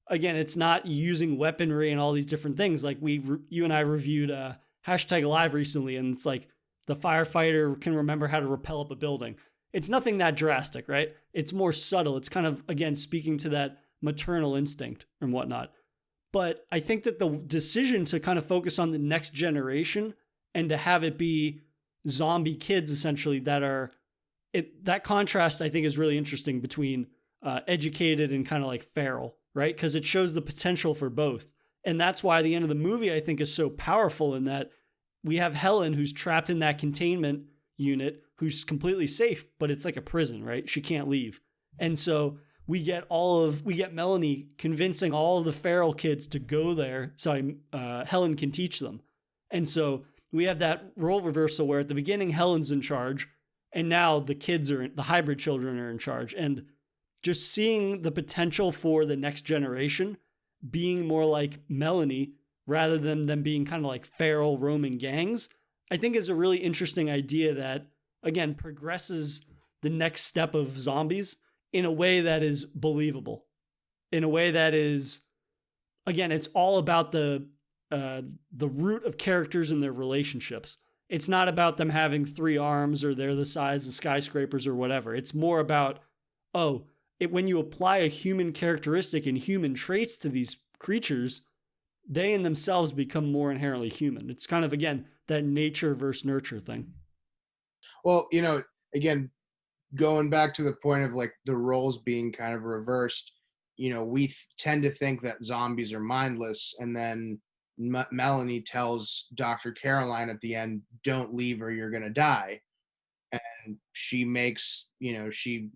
Speaker 1: again, it's not using weaponry and all these different things. Like you and I reviewed #Alive recently, and it's like the firefighter can remember how to rappel up a building. It's nothing that drastic, right? It's more subtle. It's kind of, again, speaking to that maternal instinct and whatnot. But I think that the decision to kind of focus on the next generation and to have it be zombie kids, essentially, that contrast, I think, is really interesting between educated and kind of like feral, right? Because it shows the potential for both. And that's why the end of the movie, I think, is so powerful in that we have Helen, who's trapped in that containment unit, who's completely safe, but it's like a prison, right? She can't leave. And so we get Melanie convincing all of the feral kids to go there so Helen can teach them. And so we have that role reversal where at the beginning, Helen's in charge, and now the hybrid children are in charge. And just seeing the potential for the next generation being more like Melanie rather than them being kind of like feral roaming gangs, I think is a really interesting idea that, again, progresses the next step of zombies in a way that is believable, in a way that is again, it's all about the root of characters and their relationships. It's not about them having three arms or they're the size of skyscrapers or whatever. It's more about, oh, when you apply a human characteristic and human traits to these creatures, they in themselves become more inherently human. It's kind of, again, that nature versus nurture thing.
Speaker 2: Well, again, going back to the point of like the roles being kind of reversed, we tend to think that zombies are mindless, and then Melanie tells Dr. Caroline at the end, "Don't leave or you're gonna die." And she makes, she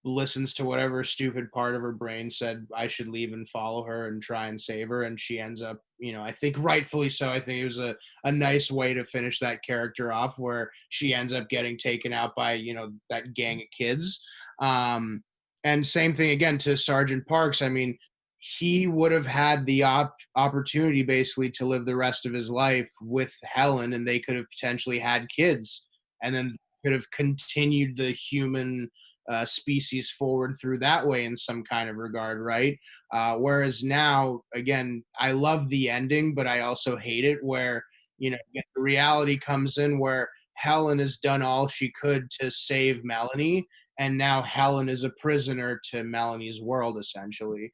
Speaker 2: listens to whatever stupid part of her brain said I should leave and follow her and try and save her, and she ends up, I think rightfully so. I think it was a nice way to finish that character off, where she ends up getting taken out by, that gang of kids. And same thing again to Sergeant Parks. I mean, he would have had the opportunity basically to live the rest of his life with Helen, and they could have potentially had kids, and then could have continued the human species forward through that way in some kind of regard, right? Whereas now, again, I love the ending, but I also hate it where, the reality comes in where Helen has done all she could to save Melanie, and now Helen is a prisoner to Melanie's world, essentially,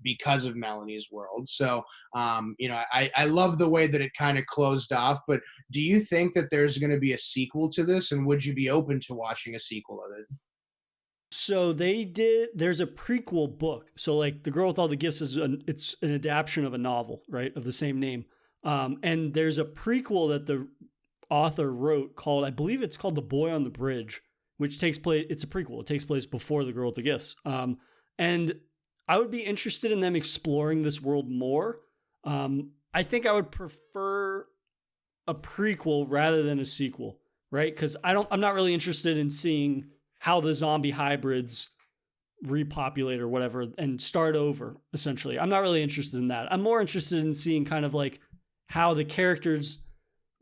Speaker 2: because of Melanie's world. So, I love the way that it kind of closed off, but do you think that there's going to be a sequel to this, and would you be open to watching a sequel of it?
Speaker 1: So there's a prequel book. So like The Girl with All the Gifts it's an adaptation of a novel, right? Of the same name. And there's a prequel that the author wrote called, I believe it's called The Boy on the Bridge, which takes place, it's a prequel. It takes place before The Girl with the Gifts. And I would be interested in them exploring this world more. I think I would prefer a prequel rather than a sequel, right? Because I'm not really interested in seeing how the zombie hybrids repopulate or whatever and start over, essentially. I'm not really interested in that. I'm more interested in seeing kind of like how the characters'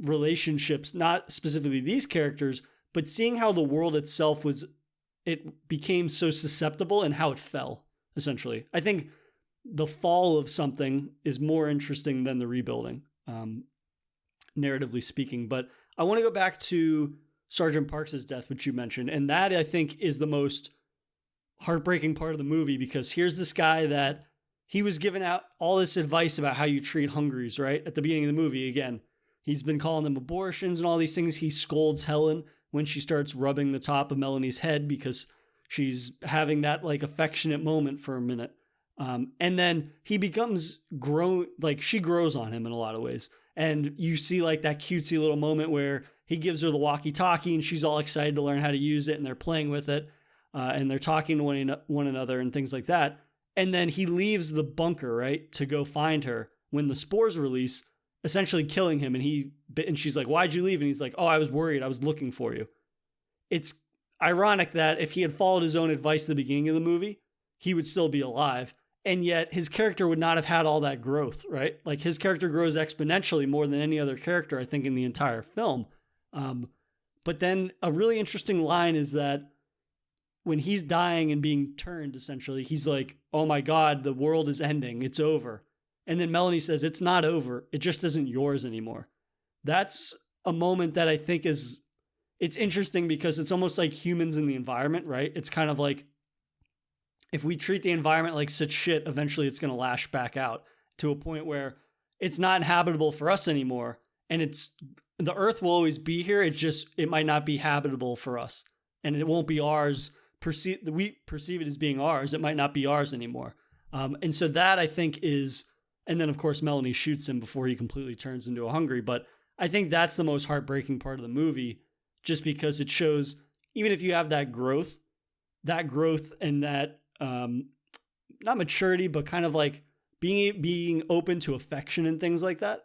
Speaker 1: relationships, not specifically these characters, but seeing how the world itself it became so susceptible and how it fell, essentially. I think the fall of something is more interesting than the rebuilding, narratively speaking. But I want to go back to Sergeant Parks' death, which you mentioned. And that, I think, is the most heartbreaking part of the movie, because here's this guy that he was giving out all this advice about how you treat hungries, right? At the beginning of the movie, again, he's been calling them abortions and all these things. He scolds Helen when she starts rubbing the top of Melanie's head because she's having that like affectionate moment for a minute. And then he becomes like she grows on him in a lot of ways. And you see like that cutesy little moment where he gives her the walkie-talkie and she's all excited to learn how to use it, and they're playing with it, and they're talking to one another and things like that. And then he leaves the bunker, right, to go find her when the spores release, essentially killing him. And she's like, "Why'd you leave?" And he's like, "Oh, I was worried. I was looking for you." It's ironic that if he had followed his own advice at the beginning of the movie, he would still be alive. And yet his character would not have had all that growth, right? Like his character grows exponentially more than any other character, I think, in the entire film. But then a really interesting line is that when he's dying and being turned, essentially, he's like, "Oh my God, the world is ending. It's over." And then Melanie says, "It's not over. It just isn't yours anymore." That's a moment that I think it's interesting because it's almost like humans in the environment, right? It's kind of like if we treat the environment like such shit, eventually it's going to lash back out to a point where it's not inhabitable for us anymore. And the earth will always be here. It might not be habitable for us, and it won't be ours. We perceive it as being ours. It might not be ours anymore. And so that I think is, and then of course Melanie shoots him before he completely turns into a hungry. But I think that's the most heartbreaking part of the movie, just because it shows, even if you have that growth and that, not maturity, but kind of like being open to affection and things like that,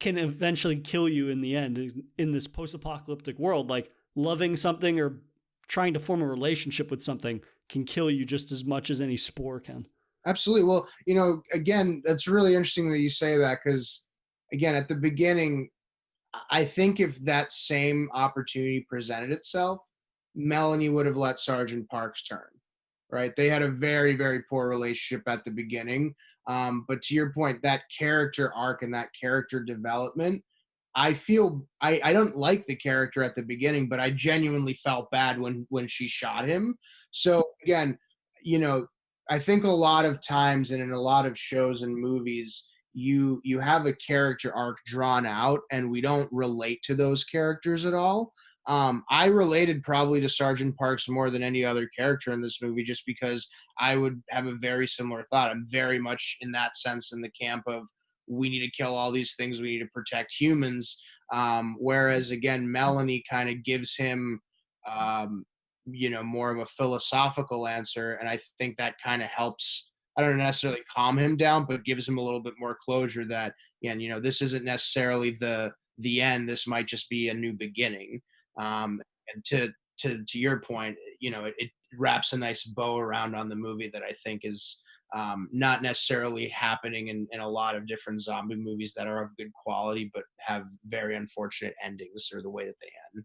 Speaker 1: can eventually kill you in the end in this post-apocalyptic world. Like loving something or trying to form a relationship with something can kill you just as much as any spore can.
Speaker 2: Absolutely. Well, again, that's really interesting that you say that, because again, at the beginning, I think if that same opportunity presented itself, Melanie would have let Sergeant Parks turn. Right? They had a very, very poor relationship at the beginning. But to your point, that character arc and that character development, I don't like the character at the beginning, but I genuinely felt bad when she shot him. So again, you know, I think a lot of times and in a lot of shows and movies, you have a character arc drawn out and we don't relate to those characters at all. I related probably to Sergeant Parks more than any other character in this movie just because I would have a very similar thought. I'm very much in that sense in the camp of we need to kill all these things, we need to protect humans. Whereas again, Melanie kind of gives him more of a philosophical answer, and I think that kind of helps. I don't necessarily calm him down, but gives him a little bit more closure that, again, this isn't necessarily the end. This might just be a new beginning. And to your point, it wraps a nice bow around on the movie that I think is not necessarily happening in a lot of different zombie movies that are of good quality, but have very unfortunate endings or the way that they end.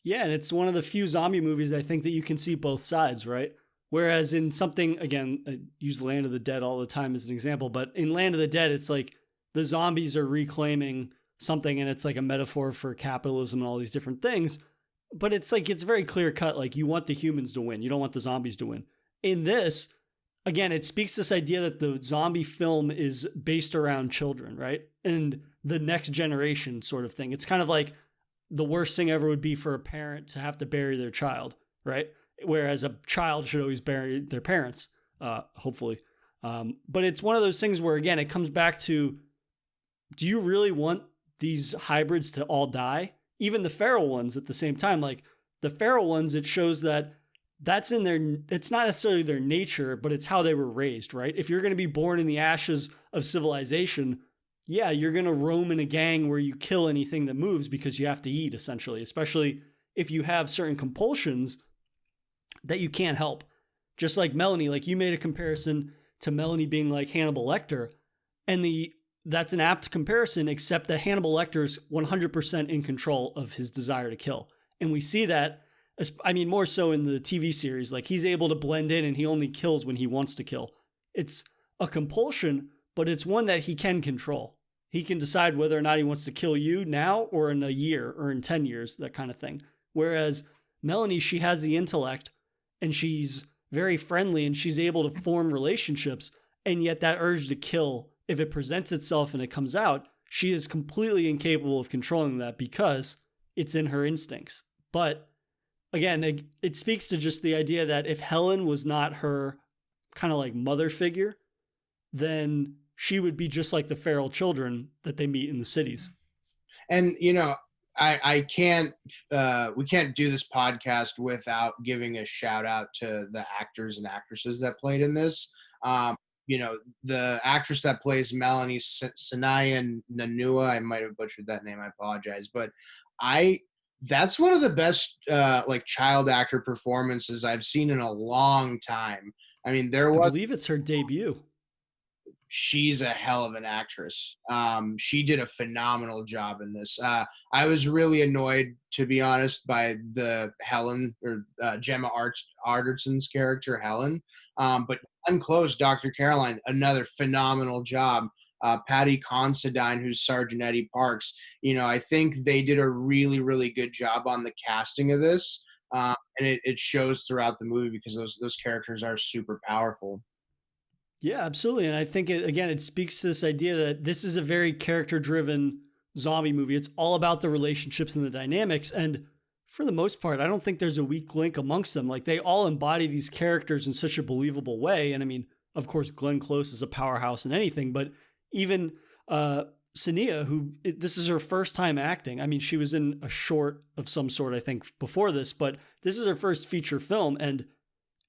Speaker 1: Yeah, and it's one of the few zombie movies I think that you can see both sides, right? Whereas in something, again, I use Land of the Dead all the time as an example, but in Land of the Dead, it's like the zombies are reclaiming something and it's like a metaphor for capitalism and all these different things. But it's like, it's very clear cut. Like you want the humans to win. You don't want the zombies to win. In this, again, it speaks this idea that the zombie film is based around children, right? And the next generation sort of thing. It's kind of like the worst thing ever would be for a parent to have to bury their child, right? Whereas a child should always bury their parents, hopefully. But it's one of those things where, again, it comes back to, do you really want these hybrids to all die? Even the feral ones at the same time. Like the feral ones, it shows that that's in their, it's not necessarily their nature, but it's how they were raised, right? If you're going to be born in the ashes of civilization, yeah, you're going to roam in a gang where you kill anything that moves because you have to eat, essentially, especially if you have certain compulsions that you can't help. Just like Melanie, like you made a comparison to Melanie being like Hannibal Lecter, and that's an apt comparison, except that Hannibal Lecter is 100% in control of his desire to kill. And we see that, I mean, more so in the TV series, like he's able to blend in and he only kills when he wants to kill. It's a compulsion, but it's one that he can control. He can decide whether or not he wants to kill you now or in a year or in 10 years, that kind of thing. Whereas Melanie, she has the intellect and she's very friendly and she's able to form relationships. And yet that urge to kill, if it presents itself and it comes out, she is completely incapable of controlling that because it's in her instincts. But again, it speaks to just the idea that if Helen was not her kind of like mother figure, then she would be just like the feral children that they meet in the cities.
Speaker 2: And I can't we can't do this podcast without giving a shout out to the actors and actresses that played in this. The actress that plays Melanie, Sanaya Nanua, I might have butchered that name, I apologize, but that's one of the best like child actor performances I've seen in a long time. I mean, I
Speaker 1: believe it's her debut.
Speaker 2: She's a hell of an actress. She did a phenomenal job in this. I was really annoyed, to be honest, by the Helen or Gemma Arterton's character, Helen. But Unclosed, Dr. Caroline, another phenomenal job. Patty Considine, who's Sergeant Eddie Parks. I think they did a really, really good job on the casting of this. And it shows throughout the movie because those characters are super powerful.
Speaker 1: Yeah, absolutely. And I think it speaks to this idea that this is a very character driven zombie movie. It's all about the relationships and the dynamics. And for the most part, I don't think there's a weak link amongst them. Like they all embody these characters in such a believable way. And I mean, of course, Glenn Close is a powerhouse in anything, but even Sania, this is her first time acting. I mean, she was in a short of some sort, I think, before this, but this is her first feature film. And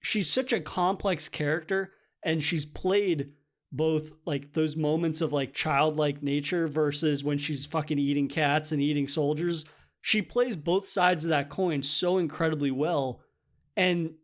Speaker 1: she's such a complex character. And she's played both like those moments of like childlike nature versus when she's fucking eating cats and eating soldiers. She plays both sides of that coin so incredibly well. And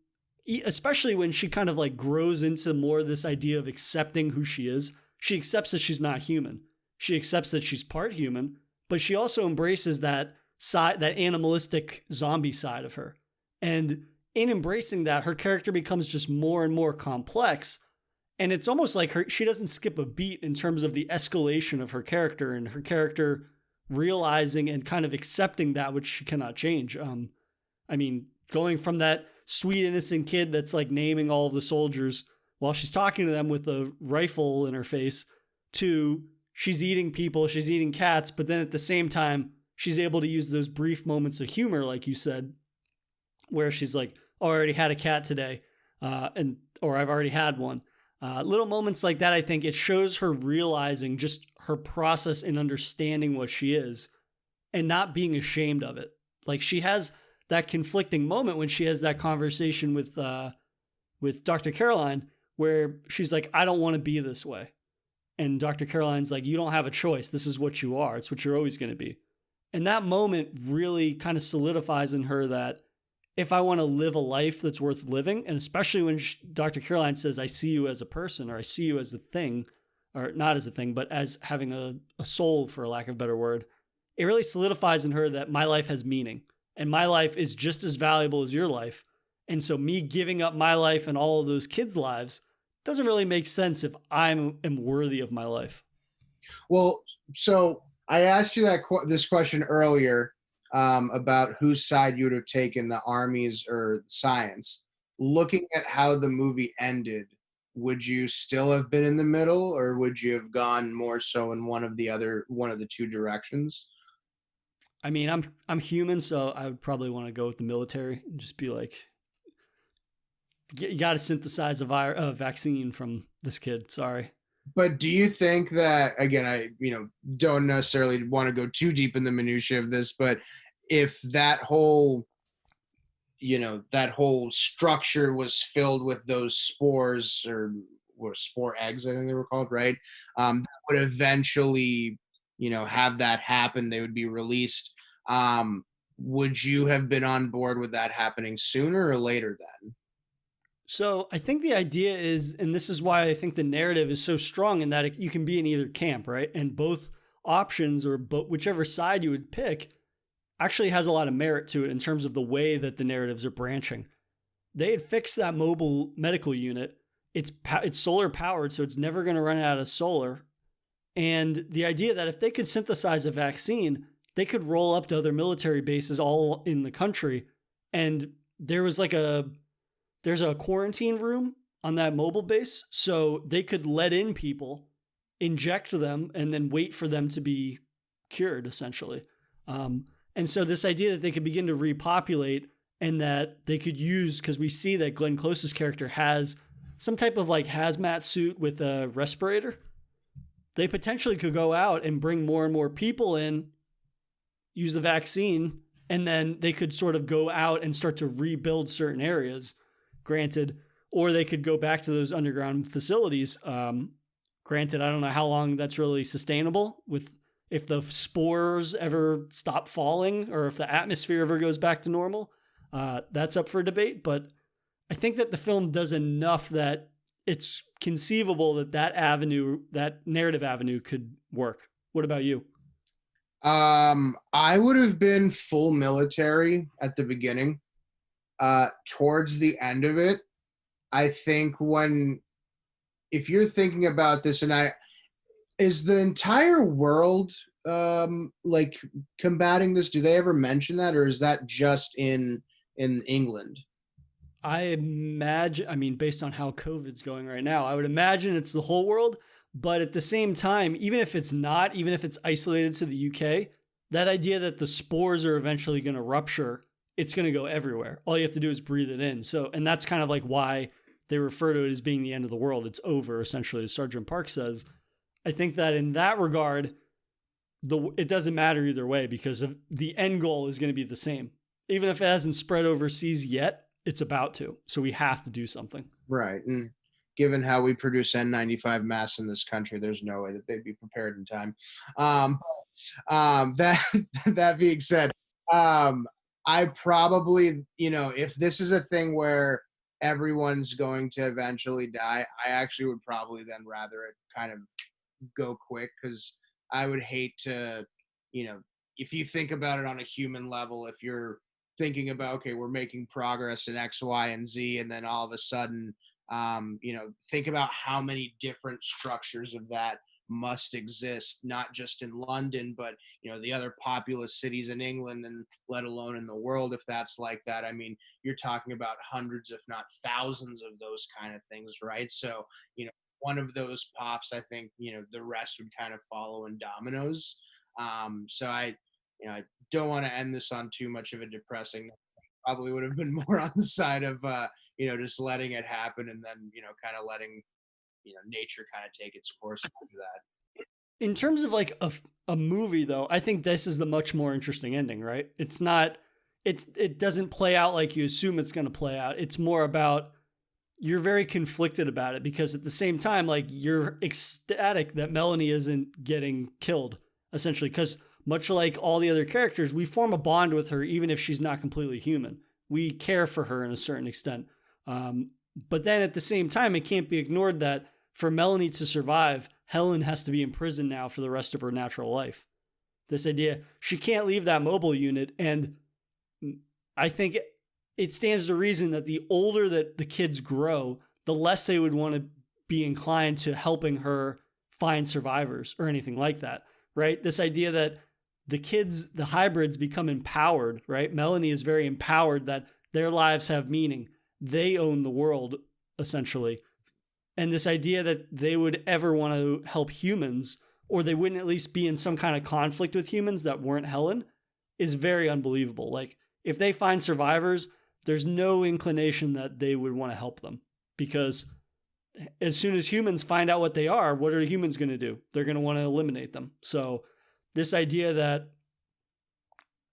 Speaker 1: especially when she kind of like grows into more of this idea of accepting who she is. She accepts that she's not human. She accepts that she's part human, but she also embraces that side, that animalistic zombie side of her. And in embracing that, her character becomes just more and more complex. And it's almost like she doesn't skip a beat in terms of the escalation of her character and her character realizing and kind of accepting that which she cannot change. I mean, going from that sweet innocent kid that's like naming all of the soldiers while she's talking to them with a rifle in her face to she's eating people, she's eating cats, but then at the same time she's able to use those brief moments of humor, like you said, where she's like, "Oh, I already had a cat today," and or I've already had one. Little moments like that, I think it shows her realizing just her process in understanding what she is and not being ashamed of it. Like she has that conflicting moment when she has that conversation with Dr. Caroline, where she's like, "I don't want to be this way," and Dr. Caroline's like, "You don't have a choice. This is what you are. It's what you're always going to be." And that moment really kind of solidifies in her that if I want to live a life that's worth living, and especially when Dr. Caroline says, "I see you as a person," or "I see you as a thing," or not as a thing, but as having a soul, for lack of a better word, it really solidifies in her that my life has meaning and my life is just as valuable as your life. And so me giving up my life and all of those kids' lives doesn't really make sense if I am worthy of my life.
Speaker 2: Well, so I asked you this question earlier about whose side you would have taken, the armies or science. Looking at how the movie ended, would you still have been in the middle, or would you have gone more so in one of the two directions?
Speaker 1: I mean, I'm human, so I would probably want to go with the military and just be like, you got to synthesize a vaccine from this kid. Sorry.
Speaker 2: But do you think that, again, I don't necessarily want to go too deep in the minutia of this, but if that whole structure was filled with those spores, or spore eggs, I think they were called, right? That would eventually, have that happen. They would be released. Would you have been on board with that happening sooner or later then?
Speaker 1: So I think the idea is, and this is why I think the narrative is so strong in that you can be in either camp, right? And both options, or whichever side you would pick, actually has a lot of merit to it in terms of the way that the narratives are branching. They had fixed that mobile medical unit. It's solar powered, so it's never going to run out of solar. And the idea that if they could synthesize a vaccine, they could roll up to other military bases all in the country. And there's a quarantine room on that mobile base, so they could let in people, inject them, and then wait for them to be cured, essentially. And so this idea that they could begin to repopulate and that they could use, because we see that Glenn Close's character has some type of like hazmat suit with a respirator. They potentially could go out and bring more and more people in, use the vaccine, and then they could sort of go out and start to rebuild certain areas, granted, or they could go back to those underground facilities. Granted, I don't know how long that's really sustainable with if the spores ever stop falling or if the atmosphere ever goes back to normal. That's up for debate, but I think that the film does enough that it's conceivable that that narrative avenue could work. What about you?
Speaker 2: I would have been full military at the beginning. Towards the end of it, I think if you're thinking about this, is the entire world like combating this? Do they ever mention that, or is that just in England?
Speaker 1: I imagine, I mean, based on how COVID's going right now, I would imagine it's the whole world. But at the same time, even if it's not, even if it's isolated to the UK, that idea that the spores are eventually going to rupture, it's going to go everywhere. All you have to do is breathe it in. So, and that's kind of like why they refer to it as being the end of the world. It's over, essentially, as Sergeant Park says. I think that in that regard, it doesn't matter either way because the end goal is going to be the same. Even if it hasn't spread overseas yet, it's about to. So we have to do something.
Speaker 2: Right. And given how we produce N95 masks in this country, there's no way that they'd be prepared in time. That that being said, I probably, if this is a thing where everyone's going to eventually die, I actually would probably then rather it kind of go quick, because I would hate to, if you think about it on a human level, if you're thinking about, okay, we're making progress in X, Y, and Z, and then all of a sudden Think about how many different structures of that must exist, not just in London, but the other populous cities in England, and let alone in the world, if that's like that. I mean, you're talking about hundreds, if not thousands, of those kind of things, right? So, one of those pops, I think, the rest would kind of follow in dominoes. So I don't want to end this on too much of a depressing. Probably would have been more on the side of just letting it happen, and then kind of letting nature kind of take its course after that.
Speaker 1: In terms of like a movie though, I think this is the much more interesting ending, right? It's not it doesn't play out like you assume it's going to play out. It's more about you're very conflicted about it because at the same time like you're ecstatic that Melanie isn't getting killed essentially because much like all the other characters, we form a bond with her even if she's not completely human. We care for her in a certain extent. But then at the same time, it can't be ignored that for Melanie to survive, Helen has to be in prison now for the rest of her natural life. This idea, she can't leave that mobile unit. And I think it stands to reason that the older that the kids grow, the less they would want to be inclined to helping her find survivors or anything like that, right? This idea that the kids, the hybrids become empowered, right? Melanie is very empowered that their lives have meaning. They own the world, essentially. And this idea that they would ever want to help humans, or they wouldn't at least be in some kind of conflict with humans that weren't Helen, is very unbelievable. Like, if they find survivors, there's no inclination that they would want to help them. Because as soon as humans find out what they are, what are humans going to do? They're going to want to eliminate them. So, this idea that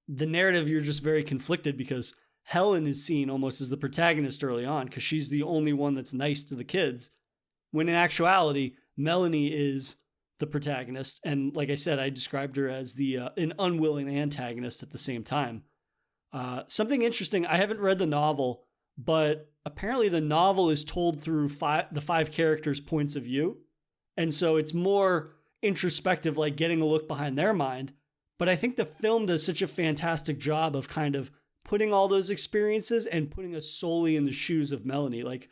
Speaker 1: the narrative, you're just very conflicted because Helen is seen almost as the protagonist early on because she's the only one that's nice to the kids, when in actuality, Melanie is the protagonist. And like I said, I described her as an unwilling antagonist at the same time. Something interesting, I haven't read the novel, but apparently the novel is told through the five characters' points of view. And so it's more introspective, like getting a look behind their mind. But I think the film does such a fantastic job of kind of putting all those experiences and putting us solely in the shoes of Melanie. Like,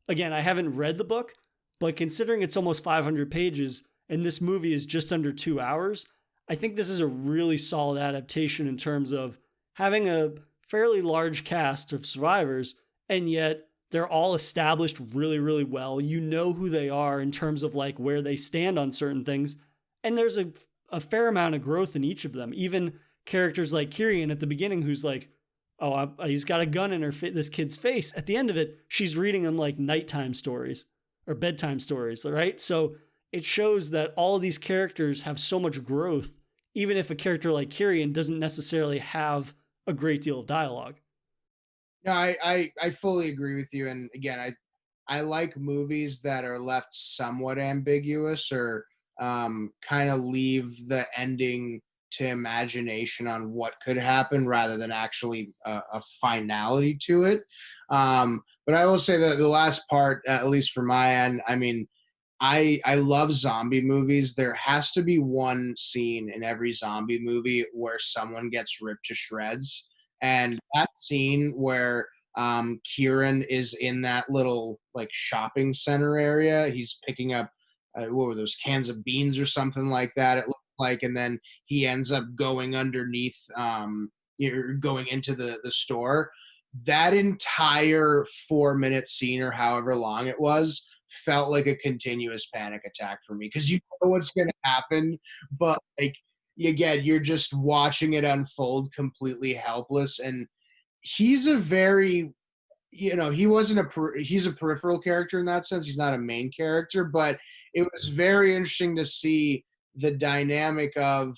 Speaker 1: again, I haven't read the book, but considering it's almost 500 pages and this movie is just under 2 hours, I think this is a really solid adaptation in terms of having a fairly large cast of survivors, and yet they're all established really, really well. You know who they are in terms of like where they stand on certain things. And there's a fair amount of growth in each of them. Even characters like Kirian at the beginning, who's like, oh, he's got a gun in this kid's face. At the end of it, she's reading him like nighttime stories or bedtime stories, right? So it shows that all of these characters have so much growth, even if a character like Kirian doesn't necessarily have a great deal of dialogue.
Speaker 2: No, I fully agree with you. And again, I like movies that are left somewhat ambiguous or kind of leave the ending to imagination on what could happen rather than actually a finality to it. But I will say that the last part, at least for my end, I mean, I love zombie movies. There has to be one scene in every zombie movie where someone gets ripped to shreds. And that scene where Kieran is in that little like shopping center area, he's picking up what were those cans of beans or something like that. It looked like, and then he ends up going underneath, going into the store. That entire 4 minute scene or however long it was felt like a continuous panic attack for me because you know what's going to happen, but like again, you're just watching it unfold completely helpless. And he's a very, he wasn't he's a peripheral character in that sense. He's not a main character, but it was very interesting to see the dynamic of,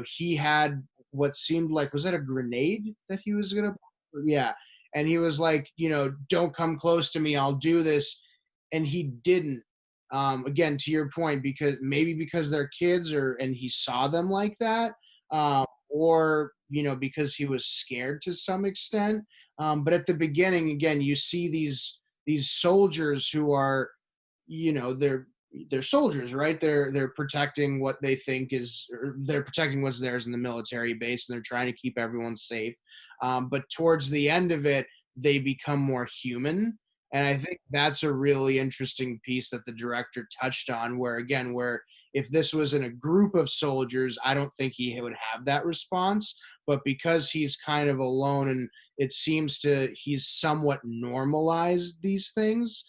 Speaker 2: he had what seemed like, was that a grenade that he was going to, yeah. And he was like, don't come close to me, I'll do this. And he didn't. Again, to your point, because they're kids, and he saw them like that, or because he was scared to some extent. But at the beginning, again, you see these soldiers who are, they're soldiers, right? They're protecting what they think is, or they're protecting what's theirs in the military base, and they're trying to keep everyone safe. But towards the end of it, they become more human, And I think that's a really interesting piece that the director touched on, where again, where if this was in a group of soldiers, I don't think he would have that response. But because he's kind of alone, and it seems to he's somewhat normalized these things,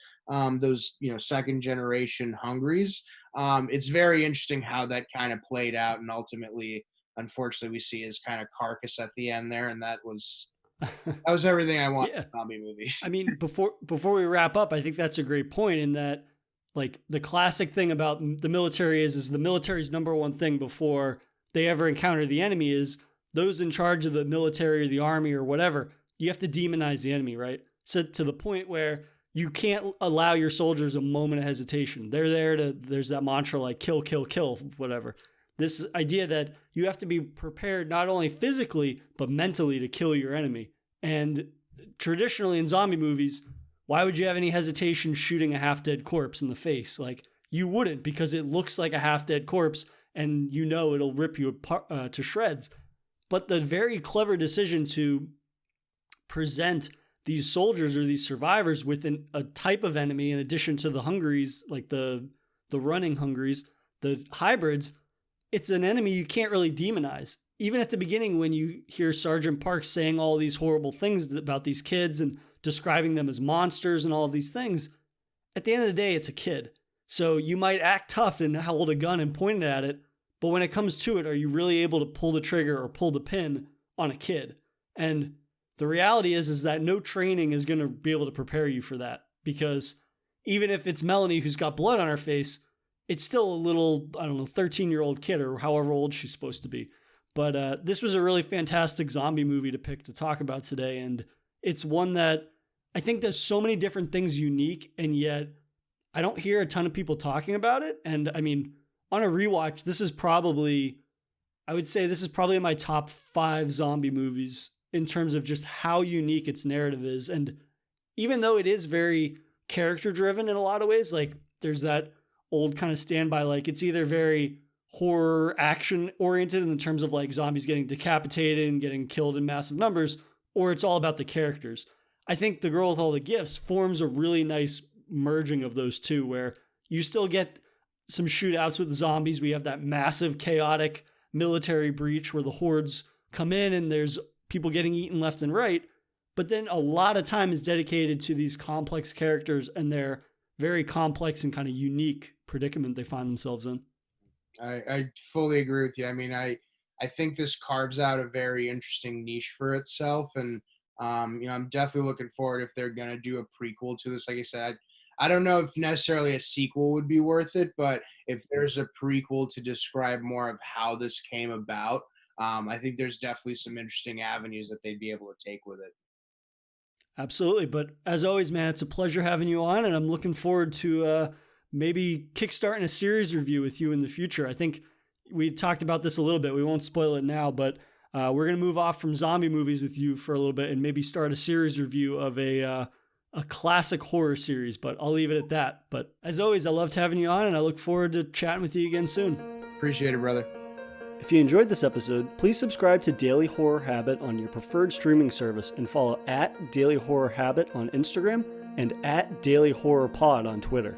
Speaker 2: those second generation Hungries. It's very interesting how that kind of played out, and ultimately, unfortunately, we see his kind of carcass at the end there, and that was everything I want
Speaker 1: Yeah.
Speaker 2: in zombie movies.
Speaker 1: I mean, before we wrap up, I think that's a great point in that, like, the classic thing about the military is the military's number one thing before they ever encounter the enemy is those in charge of the military or the army or whatever. You have to demonize the enemy, right? So to the point where you can't allow your soldiers a moment of hesitation. They're there to, there's that mantra like kill, kill, kill, whatever. This idea that you have to be prepared not only physically, but mentally to kill your enemy. And traditionally in zombie movies, why would you have any hesitation shooting a half-dead corpse in the face? Like, you wouldn't, because it looks like a half-dead corpse and you know it'll rip you apart, to shreds. But the very clever decision to present these soldiers or these survivors with a type of enemy in addition to the Hungries, like the running Hungries, the hybrids, it's an enemy you can't really demonize. Even at the beginning, when you hear Sergeant Parks saying all these horrible things about these kids and describing them as monsters and all of these things, at the end of the day, it's a kid. So you might act tough and hold a gun and point it at it, but when it comes to it, are you really able to pull the trigger or pull the pin on a kid? And the reality is that no training is going to be able to prepare you for that, because even if it's Melanie who's got blood on her face, it's still a little, 13-year-old kid or however old she's supposed to be. But this was a really fantastic zombie movie to pick to talk about today. And it's one that I think does so many different things unique, and yet I don't hear a ton of people talking about it. And I mean, on a rewatch, I would say this is probably in my top 5 zombie movies in terms of just how unique its narrative is. And even though it is very character driven in a lot of ways, like there's that old kind of standby, like it's either very horror action oriented in the terms of like zombies getting decapitated and getting killed in massive numbers, or it's all about the characters. I think The Girl with All the Gifts forms a really nice merging of those two, where you still get some shootouts with the zombies. We have that massive chaotic military breach where the hordes come in and there's people getting eaten left and right. But then a lot of time is dedicated to these complex characters and their very complex and kind of unique predicament they find themselves in.
Speaker 2: I fully agree with you. I mean, I think this carves out a very interesting niche for itself, and I'm definitely looking forward if they're gonna do a prequel to this. Like I said, I don't know if necessarily a sequel would be worth it, but if there's a prequel to describe more of how this came about, I think there's definitely some interesting avenues that they'd be able to take with it.
Speaker 1: Absolutely. But as always, man, it's a pleasure having you on, and I'm looking forward to maybe kickstarting a series review with you in the future. I think we talked about this a little bit. We won't spoil it now, but we're going to move off from zombie movies with you for a little bit and maybe start a series review of a classic horror series, but I'll leave it at that. But as always, I loved having you on, and I look forward to chatting with you again soon.
Speaker 2: Appreciate it, brother.
Speaker 1: If you enjoyed this episode, please subscribe to Daily Horror Habit on your preferred streaming service and follow @Daily Horror Habit on Instagram and @Daily Horror Pod on Twitter.